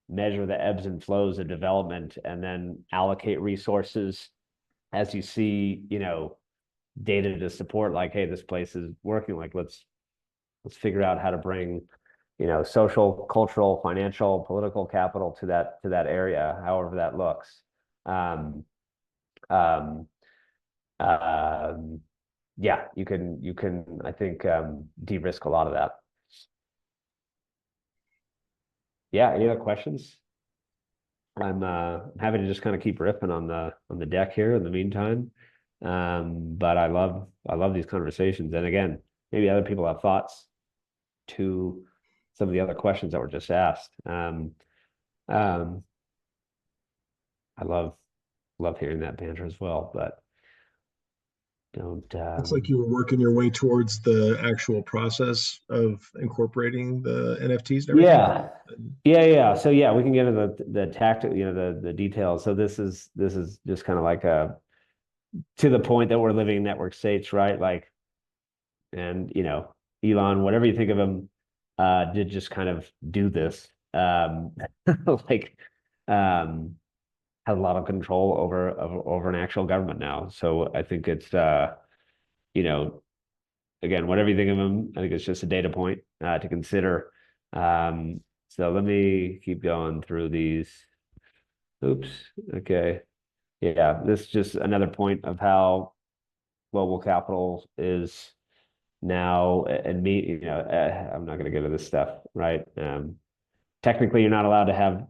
measure the ebbs and flows of development and then allocate resources as you see, data to support, like, hey, this place is working, like let's figure out how to bring social, cultural, financial, political capital to that area, however that looks. um um yeah, you can I think de-risk a lot of that. Yeah, any other questions? I'm happy to just kind of keep ripping on the deck here in the meantime. But I love these conversations. And again, maybe other people have thoughts to some of the other questions that were just asked. Um, I love hearing that banter as well, but don't Looks like you were working your way towards the actual process of incorporating the NFTs and everything. Yeah. So yeah, we can get into the tactic, the details. So this is just kind of like to the point that we're living in network states, right? Like, and Elon, whatever you think of him, did just kind of do this. Like, has a lot of control over an actual government now. So I think it's you know, again, whatever you think of him, I think it's just a data point to consider. So let me keep going through these. Oops. Okay. Yeah, this is just another point of how global capital is now, and I'm not going to get into this stuff, right? Technically, you're not allowed to have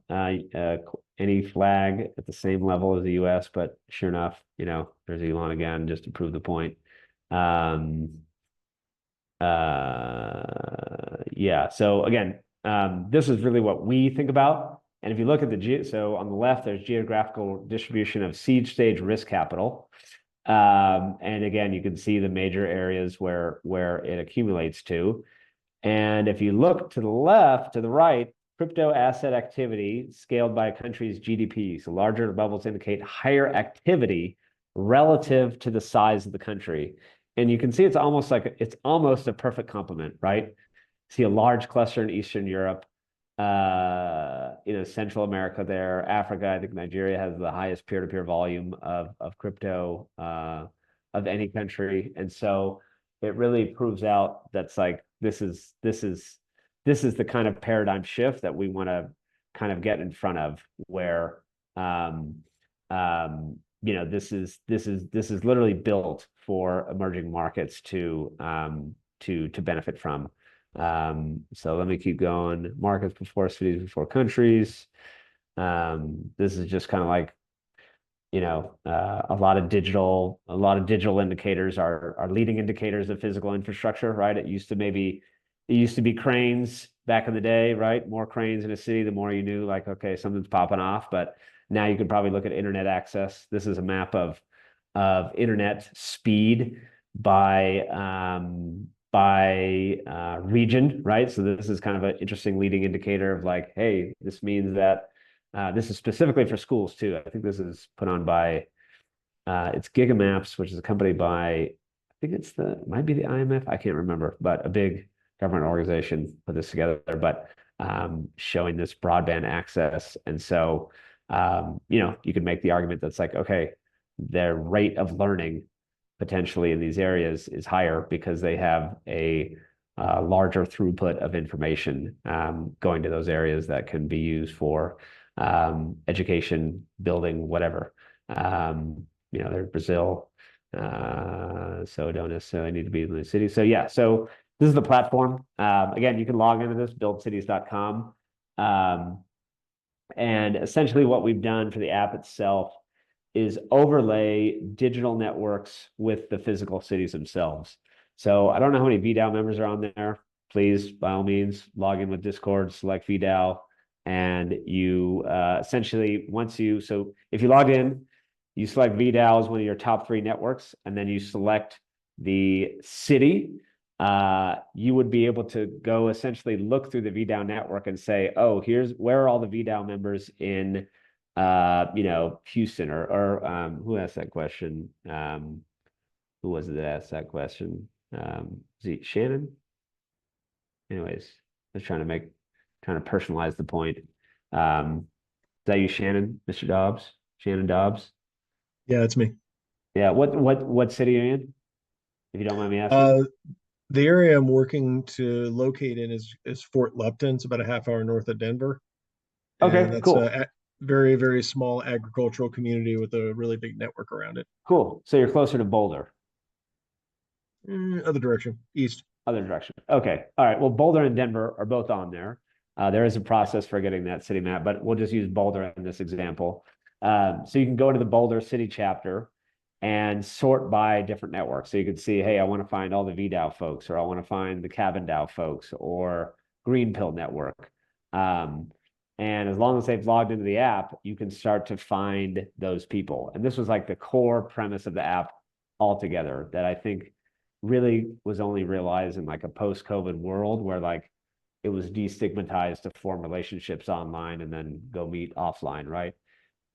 any flag at the same level as the U.S., but sure enough, there's Elon again, just to prove the point. Yeah. So again, this is really what we think about. And if you look at so on the left, there's geographical distribution of seed stage risk capital. And again, you can see the major areas where it accumulates to. And if you look to the left, to the right, crypto asset activity scaled by a country's GDP. So larger bubbles indicate higher activity relative to the size of the country. And you can see it's almost a perfect complement, right? See a large cluster in Eastern Europe, Central America there, Africa. I think Nigeria has the highest peer-to-peer volume of crypto of any country. And so it really proves out that's like this is the kind of paradigm shift that we want to kind of get in front of, where this is literally built for emerging markets to benefit from. So let me keep going. Markets before cities before countries. This is just kind of like a lot of digital indicators are leading indicators of physical infrastructure, right? It used to be cranes back in the day, right? More cranes in a city, the more you knew, like, okay, something's popping off. But now you could probably look at internet access. This is a map of internet speed by region, right? So this is kind of an interesting leading indicator of like, hey, this means that this is specifically for schools too. I think this is put on by it's Gigamaps, which is a company by, I think it might be the IMF. I can't remember, but a big government organization put this together, but showing this broadband access. And so, you could make the argument that's like, okay, their rate of learning potentially in these areas is higher because they have a larger throughput of information going to those areas that can be used for education, building, whatever. There's Brazil, so don't necessarily need to be in the city. So yeah, so this is the platform. Again, you can log into this, buildcities.com. And essentially what we've done for the app itself is overlay digital networks with the physical cities themselves. So I don't know how many VDAO members are on there. Please, by all means, log in with Discord, select VDAO, and you essentially, so if you log in, you select VDAO as one of your top 3 networks, and then you select the city. You would be able to go essentially look through the VDAO network and say, oh, where are all the VDAO members in Houston, or who asked that question? Who was it that asked that question? Is it Shannon? Anyways, I was trying to personalize the point. Is that you, Shannon, Mr. Dobbs? Shannon Dobbs? Yeah, it's me. Yeah. What city are you in? If you don't mind me asking. The area I'm working to locate in is Fort Lupton. It's about a half hour north of Denver. Okay, And that's cool. a very, very small agricultural community with a really big network around it. Cool. So you're closer to Boulder. Other direction, east. Other direction. Okay. All right. Well, Boulder and Denver are both on there. There is a process for getting that city map, but we'll just use Boulder in this example. So you can go to the Boulder city chapter and sort by different networks. So you can see, hey, I want to find all the VDAO folks, or I want to find the Cabin DAO folks, or Green Pill Network. And as long as they've logged into the app, you can start to find those people. And this was like the core premise of the app altogether, that I think really was only realized in like a post-COVID world, where like it was destigmatized to form relationships online and then go meet offline, right?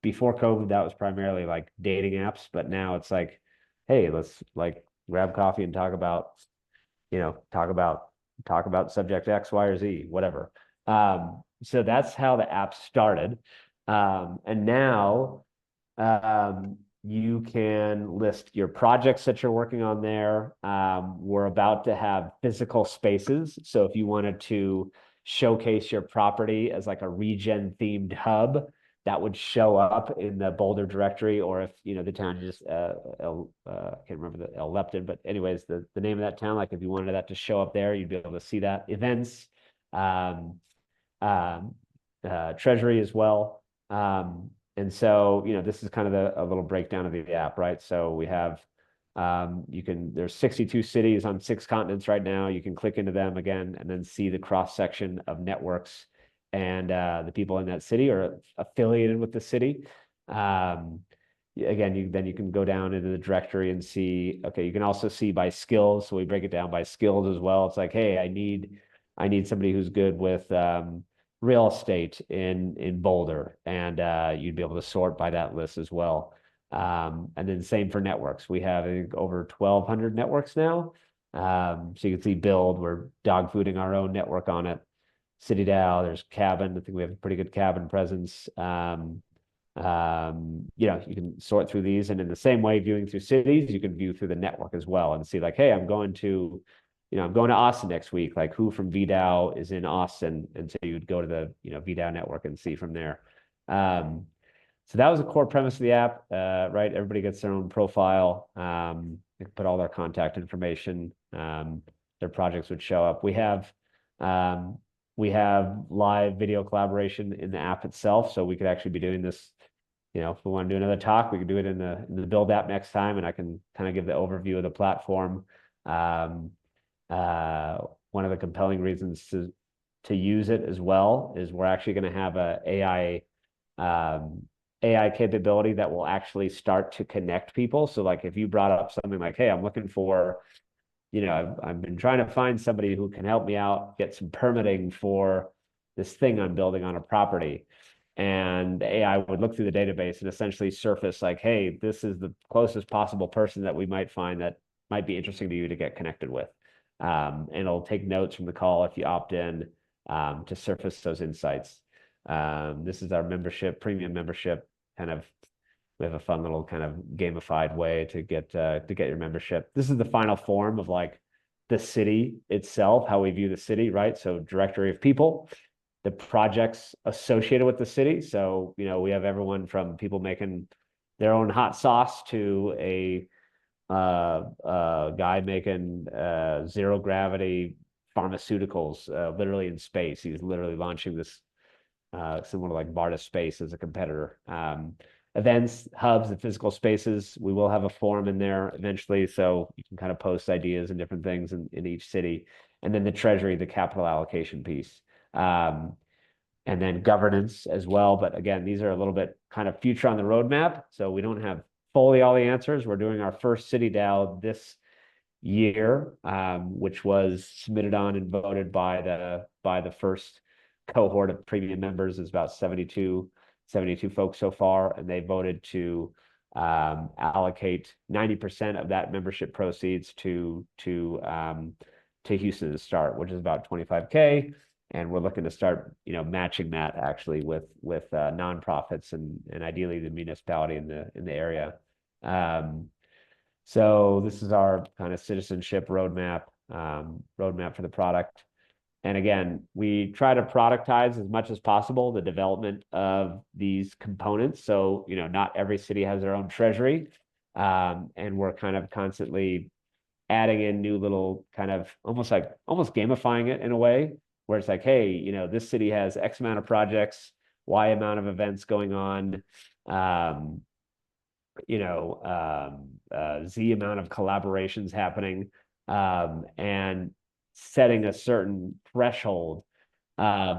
Before COVID, that was primarily like dating apps, but now it's like, hey, let's like grab coffee and talk about, talk about subject X, Y, or Z, whatever. So that's how the app started. And now you can list your projects that you're working on there. We're about to have physical spaces. So if you wanted to showcase your property as like a regen themed hub, that would show up in the Boulder directory, or if the town just I can't remember the El Lepton, but anyways, the name of that town, like if you wanted that to show up there, you'd be able to see that. Events, treasury as well. And so, this is kind of a little breakdown of the app, right? So we have, there's 62 cities on 6 continents right now. You can click into them again and then see the cross section of networks and the people in that city are affiliated with the city. Again, you can go down into the directory and see, okay, you can also see by skills. So we break it down by skills as well. It's like, hey, I need somebody who's good with real estate in Boulder, and you'd be able to sort by that list as well. And then same for networks. We have, I think, over 1,200 networks now. So you can see build, we're dog fooding our own network on it. City DAO, there's cabin. I think we have a pretty good cabin presence. You can sort through these, and in the same way, viewing through cities, you can view through the network as well and see like, hey, I'm going to Austin next week. Like, who from VDAO is in Austin? And so you'd go to the VDAO network and see from there. So that was the core premise of the app, right? Everybody gets their own profile. They can put all their contact information. Their projects would show up. We have live video collaboration in the app itself, so we could actually be doing this. If we want to do another talk, we could do it in the Build app next time, and I can kind of give the overview of the platform. One of the compelling reasons to use it as well is we're actually going to have a AI capability that will actually start to connect people. So like if you brought up something like, hey, I'm looking for, I've been trying to find somebody who can help me out, get some permitting for this thing I'm building on a property. And the AI would look through the database and essentially surface like, hey, this is the closest possible person that we might find that might be interesting to you to get connected with. And it'll take notes from the call if you opt in to surface those insights. This is our premium membership. We have a fun little kind of gamified way to get your membership. This is the final form of like the city itself, how we view the city, right? So directory of people, the projects associated with the city. So, we have everyone from people making their own hot sauce to a guy making zero gravity pharmaceuticals literally in space. He's literally launching this similar to like Barta Space as a competitor. Events, hubs, and physical spaces. We will have a forum in there eventually, so you can kind of post ideas and different things in each city. And then the treasury, the capital allocation piece. And then governance as well. But again, these are a little bit kind of future on the roadmap. So we don't have fully all the answers. We're doing our first city DAO this year, which was submitted on and voted by the first cohort of premium members. Is about 72 folks so far, and they voted to allocate 90% of that membership proceeds to Houston to start, which is about 25K. And we're looking to start, matching that actually with nonprofits and ideally the municipality in the area. So this is our kind of citizenship roadmap for the product. And again, we try to productize as much as possible the development of these components. So, not every city has their own treasury. And we're kind of constantly adding in new little kind of almost gamifying it in a way where it's like, hey, this city has X amount of projects, Y amount of events going on, Z amount of collaborations happening, and setting a certain threshold,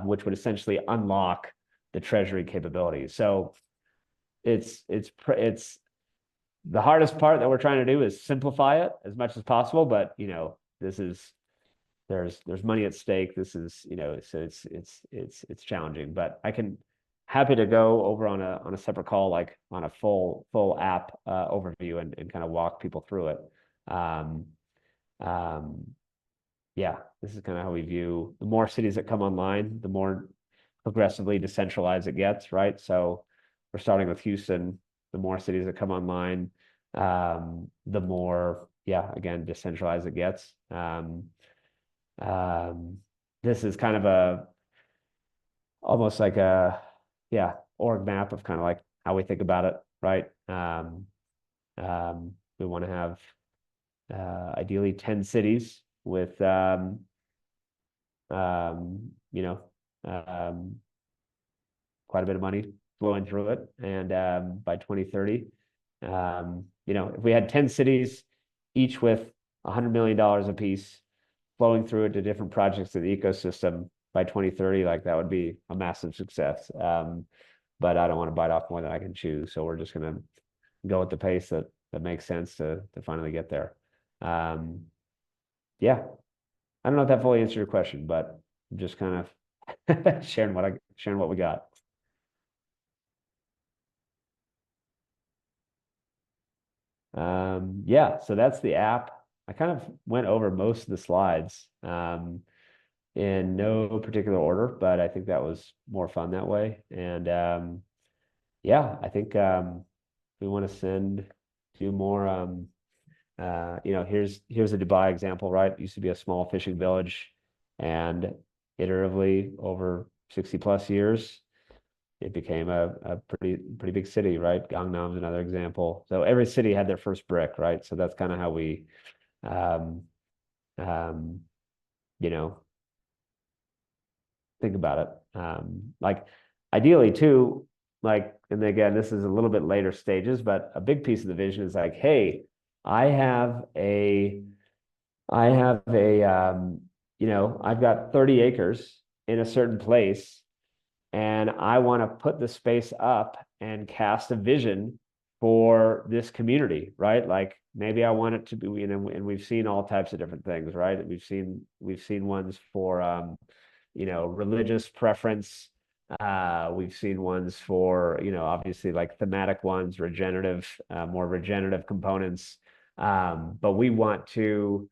which would essentially unlock the treasury capabilities. So it's the hardest part that we're trying to do is simplify it as much as possible, but there's money at stake. This is, so it's challenging, but happy to go over on a separate call, like on a full app overview and kind of walk people through it. Yeah, this is kind of how we view the more cities that come online, the more progressively decentralized it gets, right? So we're starting with Houston. The more cities that come online, the more, again, decentralized it gets. This is kind of almost like a org map of kind of like how we think about it, right? We want to have ideally 10 cities with quite a bit of money flowing through it, and by 2030, if we had 10 cities, each with $100 million a piece flowing through it to different projects of the ecosystem by 2030, like that would be a massive success. But I don't want to bite off more than I can chew, so we're just going to go at the pace that makes sense to finally get there. Yeah, I don't know if that fully answered your question, but I'm just kind of sharing what we got. Yeah, so that's the app. I kind of went over most of the slides in no particular order, but I think that was more fun that way. And I think we want to do more. Here's a Dubai example, right? It used to be a small fishing village, and iteratively over 60+ years, it became a pretty big city, right? Gangnam's another example. So every city had their first brick, right? So that's kind of how we, think about it. Like ideally too, like, and again, this is a little bit later stages, but a big piece of the vision is like, hey, I've got 30 acres in a certain place, and I want to put the space up and cast a vision for this community, right? Like maybe I want it to be, and we've seen all types of different things, right? We've seen ones for, religious preference. We've seen ones for, obviously like thematic ones, more regenerative components. But we want to,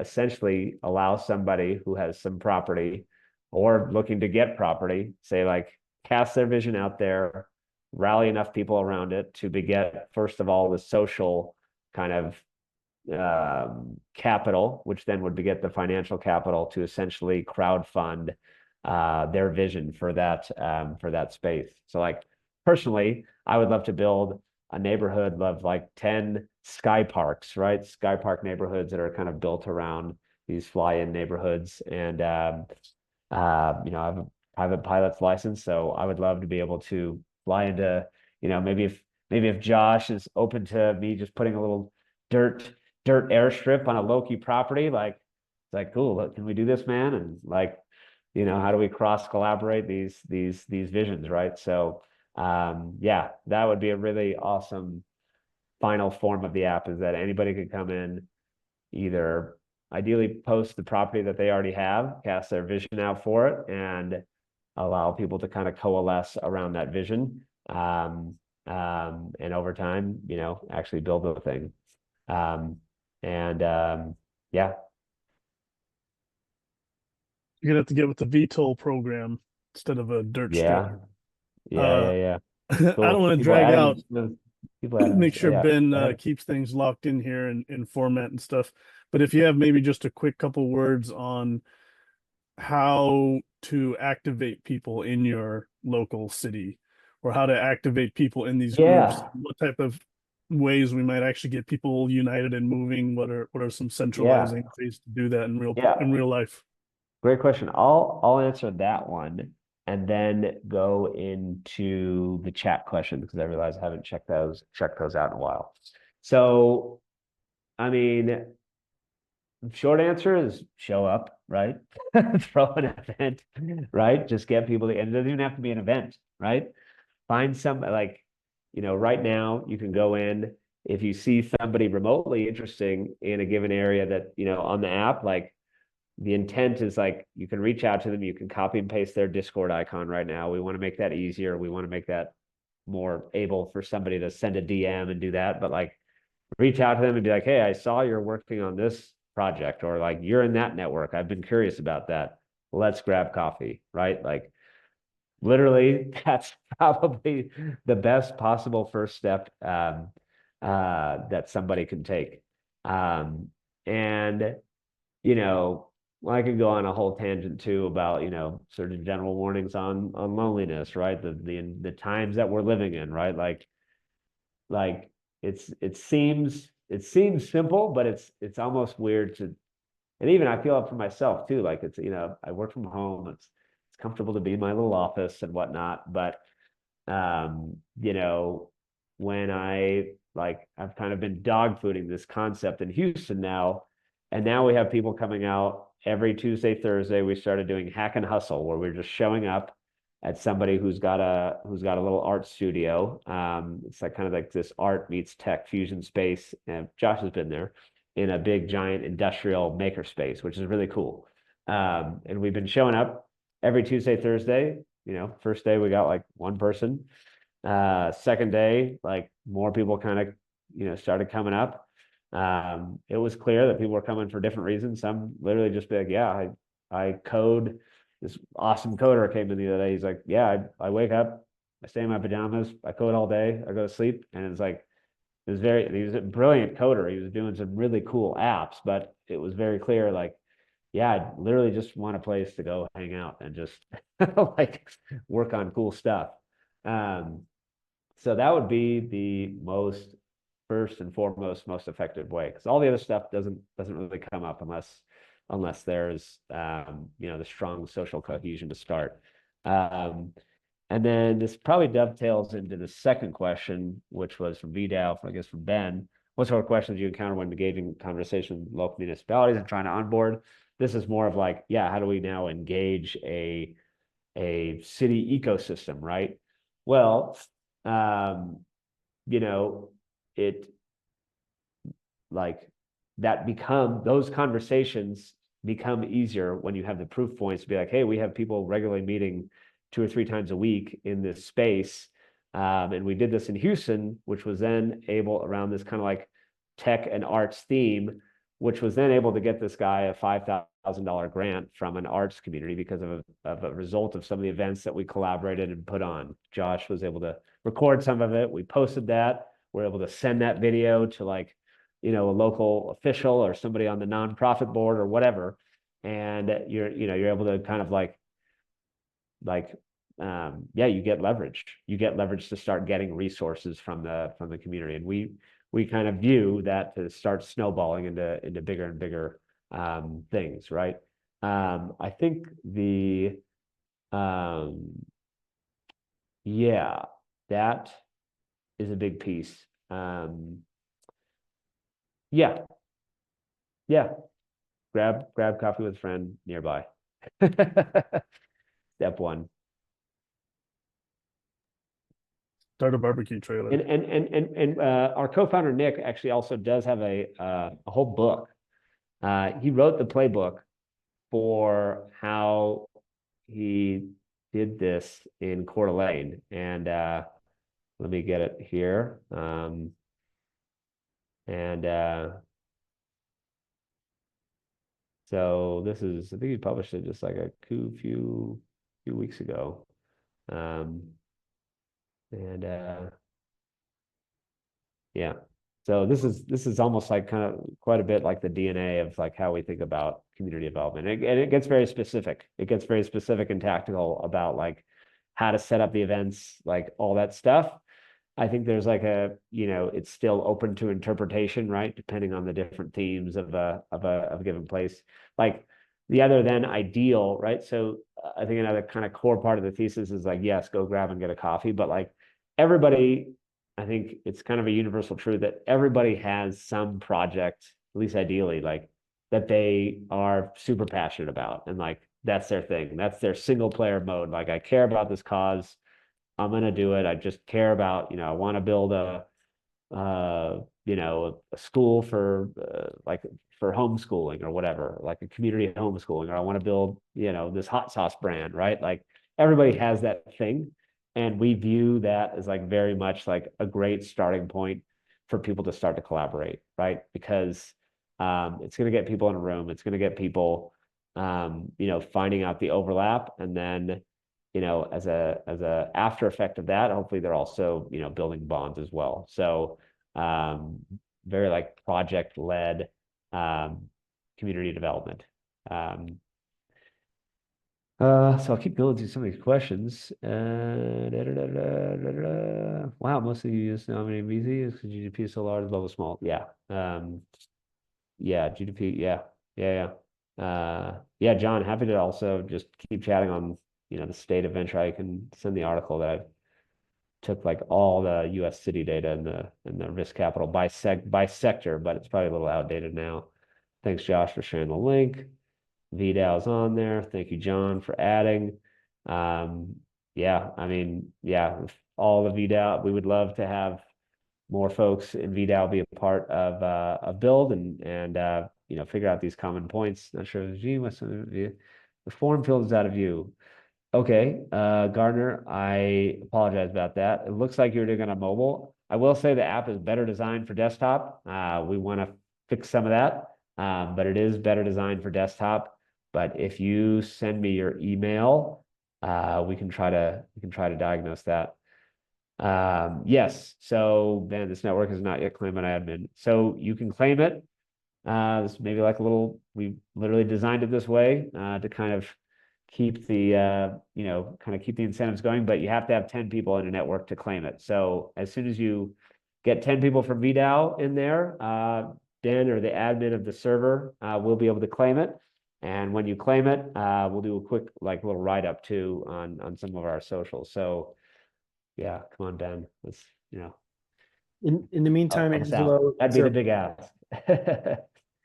essentially allow somebody who has some property or looking to get property, say like cast their vision out there, rally enough people around it to beget, first of all, the social kind of capital, which then would beget the financial capital to essentially crowdfund their vision for that space. So like personally, I would love to build a neighborhood of like 10 sky parks, right? Sky park neighborhoods that are kind of built around these fly-in neighborhoods, and You know, I have a private pilot's license, so I would love to be able to fly into, you know, maybe if Josh is open to me just putting a little dirt airstrip on a Loki property, like it's like, cool, look, can we do this, man? And like, you know, how do we cross collaborate these visions, right? So yeah, that would be a really awesome final form of the app, is that anybody could come in, either ideally post the property that they already have, cast their vision out for it, and allow people to kind of coalesce around that vision. And over time, you know, actually build the thing. And yeah. You're gonna have to get with the VTOL program instead of a dirt strip. Yeah. Yeah. I don't Cool. want to People drag out. adding, people adding, Make sure yeah. Ben Go ahead. keeps things locked in here in format and stuff. But if you have maybe just a quick couple words on how to activate people in your local city, or how to activate people in these groups, Yeah. what type of ways we might actually get people united and moving, what are some Yeah. centralizing ways to do that Yeah. in real life? Great question. I'll answer that one and then go into the chat questions, because I realize I haven't checked those out in a while. So, I mean, short answer is show up, right? Throw an event, right? Just get people to, and it doesn't even have to be an event, right? Find some, like, you know, right now you can go in, if you see somebody remotely interesting in a given area that, you know, on the app, like, the intent is like, you can reach out to them, you can copy and paste their Discord icon right now. We want to make that easier. We want to make that more able for somebody to send a DM and do that. But like, reach out to them and be like, hey, I saw you're working on this project, or like, you're in that network. I've been curious about that. Let's grab coffee, right? Like, literally, that's probably the best possible first step that somebody can take. And you know, I could go on a whole tangent too about, you know, sort of general warnings on loneliness, right? The times that we're living in, right? Like it seems simple, but it's almost weird to, and even I feel it for myself too. Like, it's, you know, I work from home. It's comfortable to be in my little office and whatnot, but you know, when I've kind of been dog fooding this concept in Houston now, and now we have people coming out every Tuesday, Thursday. We started doing Hack and Hustle, where we're just showing up at somebody who's got a little art studio. It's like kind of like this art meets tech fusion space. And Josh has been there, in a big giant industrial maker space, which is really cool. And we've been showing up every Tuesday, Thursday. You know, first day we got like one person. Second day, like, more people kind of, you know, started coming up. It was clear that people were coming for different reasons. Some literally just be like, yeah, I code. This awesome coder came in the other day. He's like, yeah, I wake up, I stay in my pajamas, I code all day, I go to sleep. And it's like, he was a brilliant coder. He was doing some really cool apps, but it was very clear, like, yeah, I literally just want a place to go hang out and just like work on cool stuff. Um, so that would be the most, first and foremost, most effective way, because all the other stuff doesn't really come up unless there's you know, the strong social cohesion to start. And then this probably dovetails into the second question, which was from VDAO, I guess from Ben. What sort of questions do you encounter when engaging conversation with local municipalities and trying to onboard? This is more of like, yeah, how do we now engage a city ecosystem, right? Well, you know, it, like, those conversations become easier when you have the proof points to be like, hey, we have people regularly meeting 2 or 3 times a week in this space. And we did this in Houston, which was then able, around this kind of like tech and arts theme, which was then able to get this guy a $5,000 grant from an arts community because of a result of some of the events that we collaborated and put on. Josh was able to record some of it. We posted that. We're able to send that video to, like, you know, a local official or somebody on the nonprofit board or whatever. And you're able to kind of yeah, you get leverage. You get leverage to start getting resources from the community. And we kind of view that to start snowballing into bigger and bigger things, right? I think yeah, that is a big piece. Yeah, grab coffee with a friend nearby. Step one. Start a barbecue trailer. And our co-founder Nick actually also does have a whole book. He wrote the playbook for how he did this in Coeur d'Alene, and let me get it here. So this is, I think he published it just like a few weeks ago. Yeah. So this is almost like kind of quite a bit like the DNA of like how we think about community development. And it gets very specific. It gets very specific and tactical about like how to set up the events, like all that stuff. I think there's like it's still open to interpretation, right? Depending on the different themes of a given place. Like the other than ideal, right? So I think another kind of core part of the thesis is like, yes, go grab and get a coffee, but like everybody, I think it's kind of a universal truth that everybody has some project, at least ideally, like that they are super passionate about. And like that's their thing. That's their single player mode. Like I care about this cause. I'm gonna do it. I just care about, I want to build a school for like for homeschooling or whatever, like a community homeschooling, or I want to build, this hot sauce brand, right? Like everybody has that thing. And we view that as like very much like a great starting point for people to start to collaborate, right? Because it's going to get people in a room, it's going to get people, finding out the overlap, and then as a after effect of that, hopefully they're also, building bonds as well. So very like project led community development. So I'll keep going through some of these questions. Wow, most of you use nominated VC because GDP is so large, level small. Yeah. Yeah, GDP, yeah, John, happy to also just keep chatting on, the state of venture. I can send the article that I took like all the US city data and the risk capital by sector, but it's probably a little outdated now. Thanks, Josh, for sharing the link. VDAO's on there. Thank you, John, for adding. Yeah, I mean, yeah, all the VDAO, we would love to have more folks in VDAO be a part of Build and figure out these common points. Not sure if Gene was the form field is out of view. Okay, Gardner, I apologize about that. It looks like you're doing it on mobile. I will say the app is better designed for desktop. We want to fix some of that, but it is better designed for desktop. But if you send me your email, we can try to diagnose that. Yes. So then this network is not yet claimed by admin. So you can claim it. This maybe like we literally designed it this way to kind of keep the keep the incentives going, but you have to have 10 people in a network to claim it. So as soon as you get 10 people from VDAO in there, Dan or the admin of the server will be able to claim it. And when you claim it, we'll do a quick like little write up too on some of our socials. So yeah, come on, Ben. Let's In the meantime, help us out. Angelo, That'd be the big ask.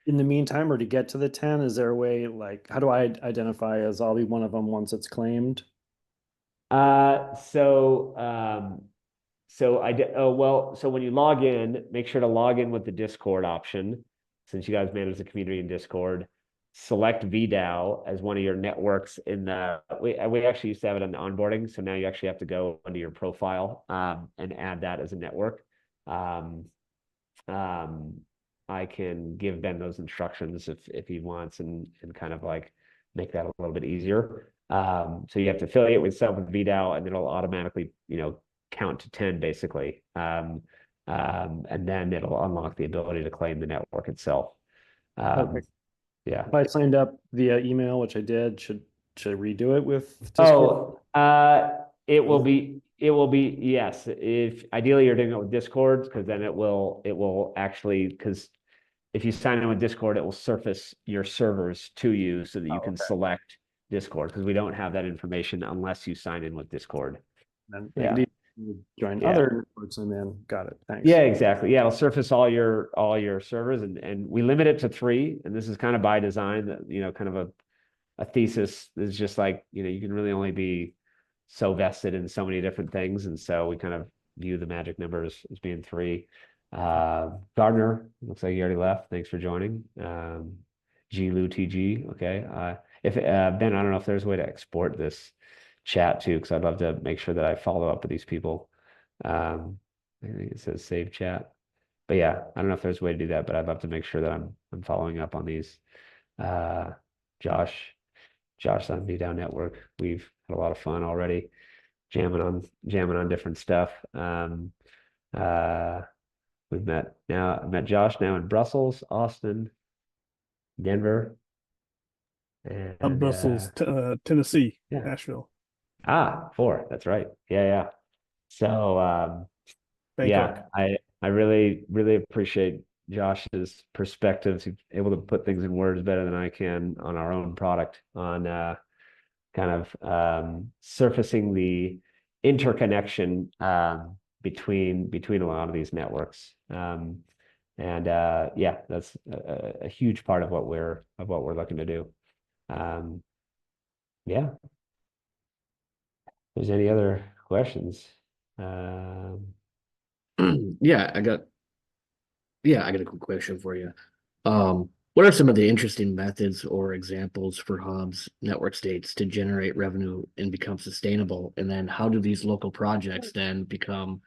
in the meantime, or to get to the 10, is there a way, like, how do I identify as I'll be one of them once it's claimed? So when you log in, make sure to log in with the Discord option, since you guys manage the community in Discord. Select VDAO as one of your networks we actually used to have it on the onboarding, so now you actually have to go under your profile and add that as a network. I can give Ben those instructions if he wants and kind of like make that a little bit easier. So you have to affiliate with yourself with VDAO, and it'll automatically, count to 10 basically. And then it'll unlock the ability to claim the network itself. Perfect. Yeah. If I signed up via email, which I did, should I redo it with Discord? It will be yes. If ideally you're doing it with Discord, because then it will actually, because if you sign in with Discord, it will surface your servers to you so that you can okay. select Discord, because we don't have that information unless you sign in with Discord. Then Yeah. you join Yeah. other networks and then got it. Thanks. Yeah, exactly. Yeah, it'll surface all your servers, and we limit it to 3. And this is kind of by design, that, you know, kind of a thesis is just like, you know, you can really only be so vested in so many different things. And so we kind of view the magic numbers as being 3. Gardner, looks like you already left. Thanks for joining. G-Lu TG. Okay. If Ben, I don't know if there's a way to export this chat too, because I'd love to make sure that I follow up with these people. I think it says save chat. But yeah, I don't know if there's a way to do that, but I'd love to make sure that I'm following up on these. Josh on V Down Network. We've had a lot of fun already, jamming on different stuff. We've met Josh now in Brussels, Austin, Denver, and Brussels, Tennessee, yeah. Nashville, 4. That's right. Yeah. So Bangkok. yeah, I really appreciate Josh's perspective. He's able to put things in words better than I can on our own product, on kind of surfacing the interconnection between a lot of these networks. And yeah, that's a huge part of what we're looking to do. Yeah. If there's any other questions? Yeah, I got a quick question for you. What are some of the interesting methods or examples for hubs, network states to generate revenue and become sustainable? And then how do these local projects then become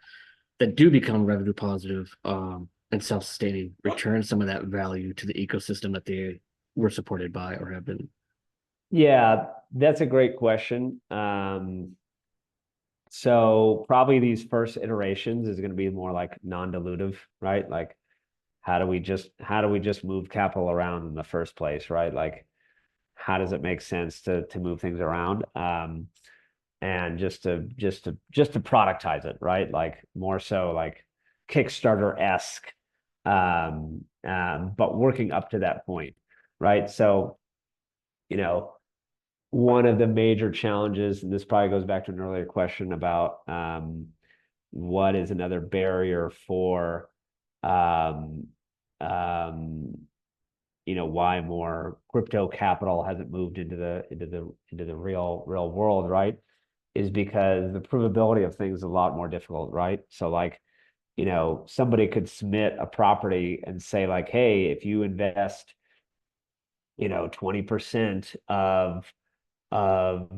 revenue positive, and self-sustaining, return some of that value to the ecosystem that they were supported by or have been? Yeah, that's a great question. So probably these first iterations is going to be more like non-dilutive, right? Like, how do we just move capital around in the first place, right? Like, how does it make sense to move things around? And just to productize it, right? Like, more so like Kickstarter-esque, but working up to that point, right? So, you know, one of the major challenges, and this probably goes back to an earlier question about what is another barrier for you know, why more crypto capital hasn't moved into the real world, right? Is because the provability of things is a lot more difficult, right? So like, you know, somebody could submit a property and say like, hey, if you invest, you know, 20% of or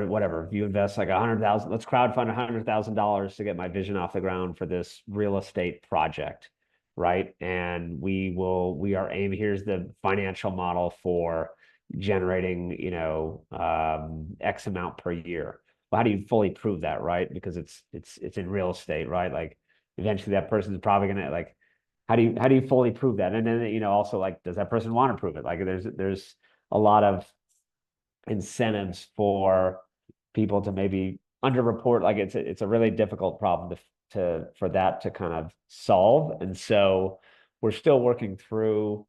whatever, if you invest like 100,000, let's crowdfund $100,000 to get my vision off the ground for this real estate project, right? And we are aiming, here's the financial model for generating, you know, X amount per year. Well, how do you fully prove that, right? Because it's in real estate, right? Like, eventually that person's probably gonna, like, how do you fully prove that? And then, you know, also, like, does that person want to prove it? Like, there's a lot of incentives for people to maybe underreport. Like, it's a really difficult problem for that to kind of solve. And so we're still working through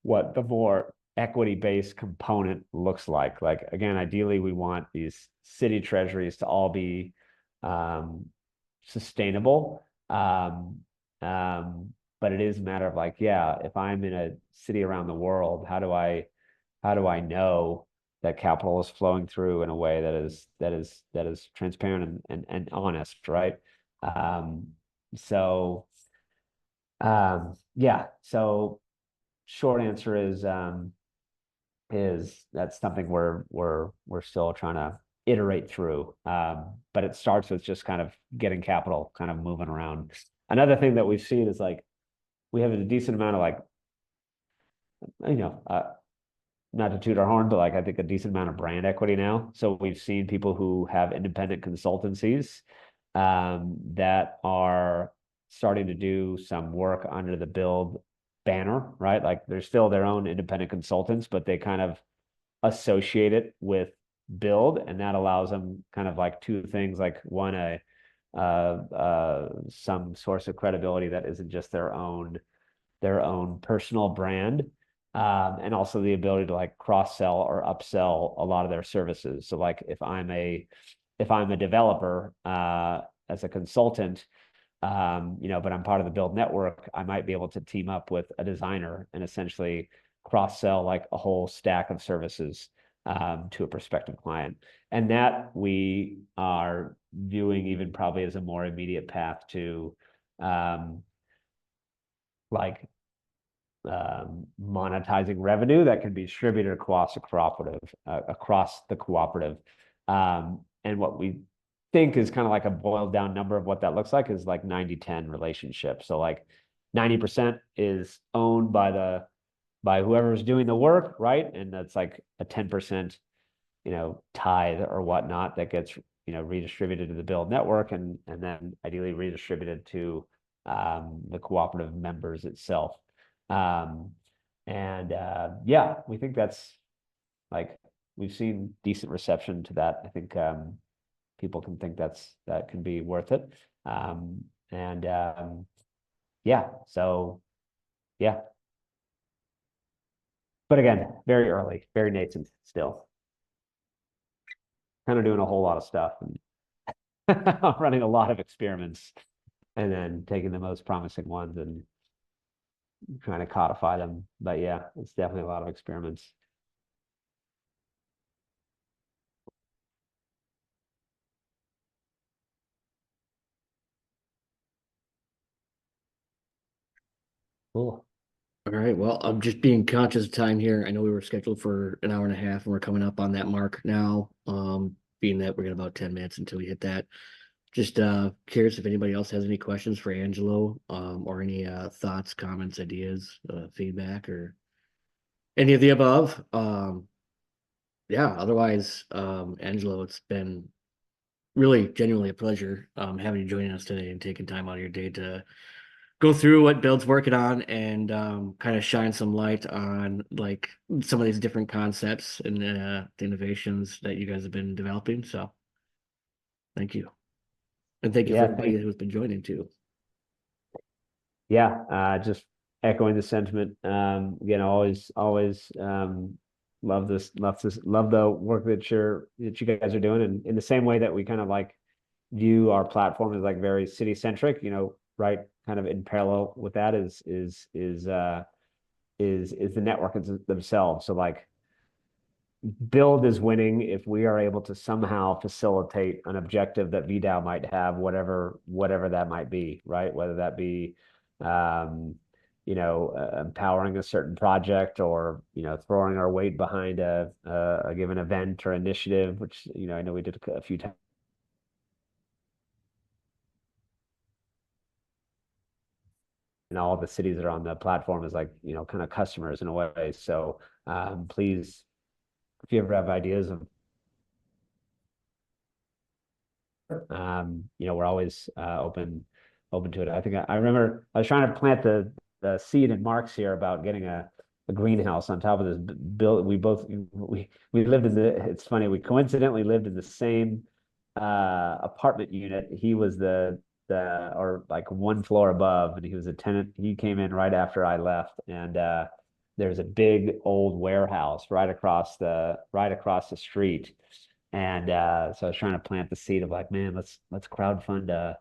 what the more equity-based component looks like. Like, again, ideally we want these city treasuries to all be sustainable. But it is a matter of like, yeah, if I'm in a city around the world, how do I know that capital is flowing through in a way that is transparent and honest, right? So yeah, so short answer is that's something we're still trying to iterate through. But it starts with just kind of getting capital kind of moving around. Another thing that we've seen is like, we have a decent amount of, like, you know, not to toot our horn, but like, I think a decent amount of brand equity now. So we've seen people who have independent consultancies that are starting to do some work under the Build banner, right? Like, they're still their own independent consultants, but they kind of associate it with Build, and that allows them kind of like 2 things, like, one, some source of credibility that isn't just their own their own personal brand, and also the ability to like cross-sell or upsell a lot of their services. So like if I'm a developer as a consultant, but I'm part of the Build network, I might be able to team up with a designer and essentially cross-sell like a whole stack of services to a prospective client. And that we are viewing even probably as a more immediate path to monetizing revenue that can be distributed across the cooperative. And what we think is kind of like a boiled down number of what that looks like is like 90-10 relationship. So like 90% is owned by whoever's doing the work, right? And that's like a 10%, tithe or whatnot that gets, redistributed to the Build network and then ideally redistributed to the cooperative members itself. We think that's like, we've seen decent reception to that. I think people can think that can be worth it. So yeah. But again, very early, very nascent still. Kind of doing a whole lot of stuff and running a lot of experiments and then taking the most promising ones and trying to codify them. But yeah, it's definitely a lot of experiments. Cool. All right. Well, I'm just being conscious of time here. I know we were scheduled for an hour and a half and we're coming up on that mark now. Being that we're got about 10 minutes until we hit that. Just curious if anybody else has any questions for Angelo, or any thoughts, comments, ideas, feedback, or any of the above. Yeah, otherwise, Angelo, it's been really genuinely a pleasure having you joining us today and taking time out of your day to go through what Build's working on and kind of shine some light on like some of these different concepts and the innovations that you guys have been developing. So thank you. And thank you for Yeah, everybody who's been joining too. Just echoing the sentiment. Again, always love the work that you guys are doing, and in the same way that we kind of like view our platform as like very city centric, right? Kind of in parallel with that is the network themselves. So like Build is winning if we are able to somehow facilitate an objective that VDAO might have, whatever that might be, right? Whether that be empowering a certain project or throwing our weight behind a given event or initiative, which I know we did a few times. And all the cities that are on the platform is like kind of customers in a way. So please, if you ever have ideas of we're always open to it. I think I remember I was trying to plant the seed in Mark's here about getting a greenhouse on top of this build. We lived in it's funny, we coincidentally lived in the same apartment unit. He was or like one floor above, and he was a tenant. He came in right after I left, and there's a big old warehouse right across the street. And so I was trying to plant the seed of like, man, let's crowdfund a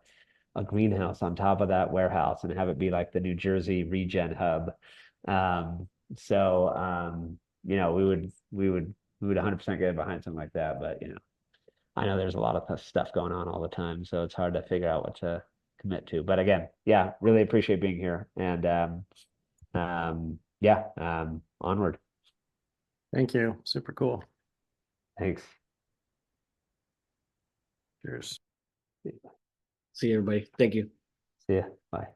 greenhouse on top of that warehouse and have it be like the New Jersey regen hub. We would 100% get behind something like that. But I know there's a lot of stuff going on all the time, so it's hard to figure out what to commit to. But again, yeah, really appreciate being here, and onward. Thank you. Super cool. Thanks. Cheers. See you, everybody. Thank you. See ya. Bye.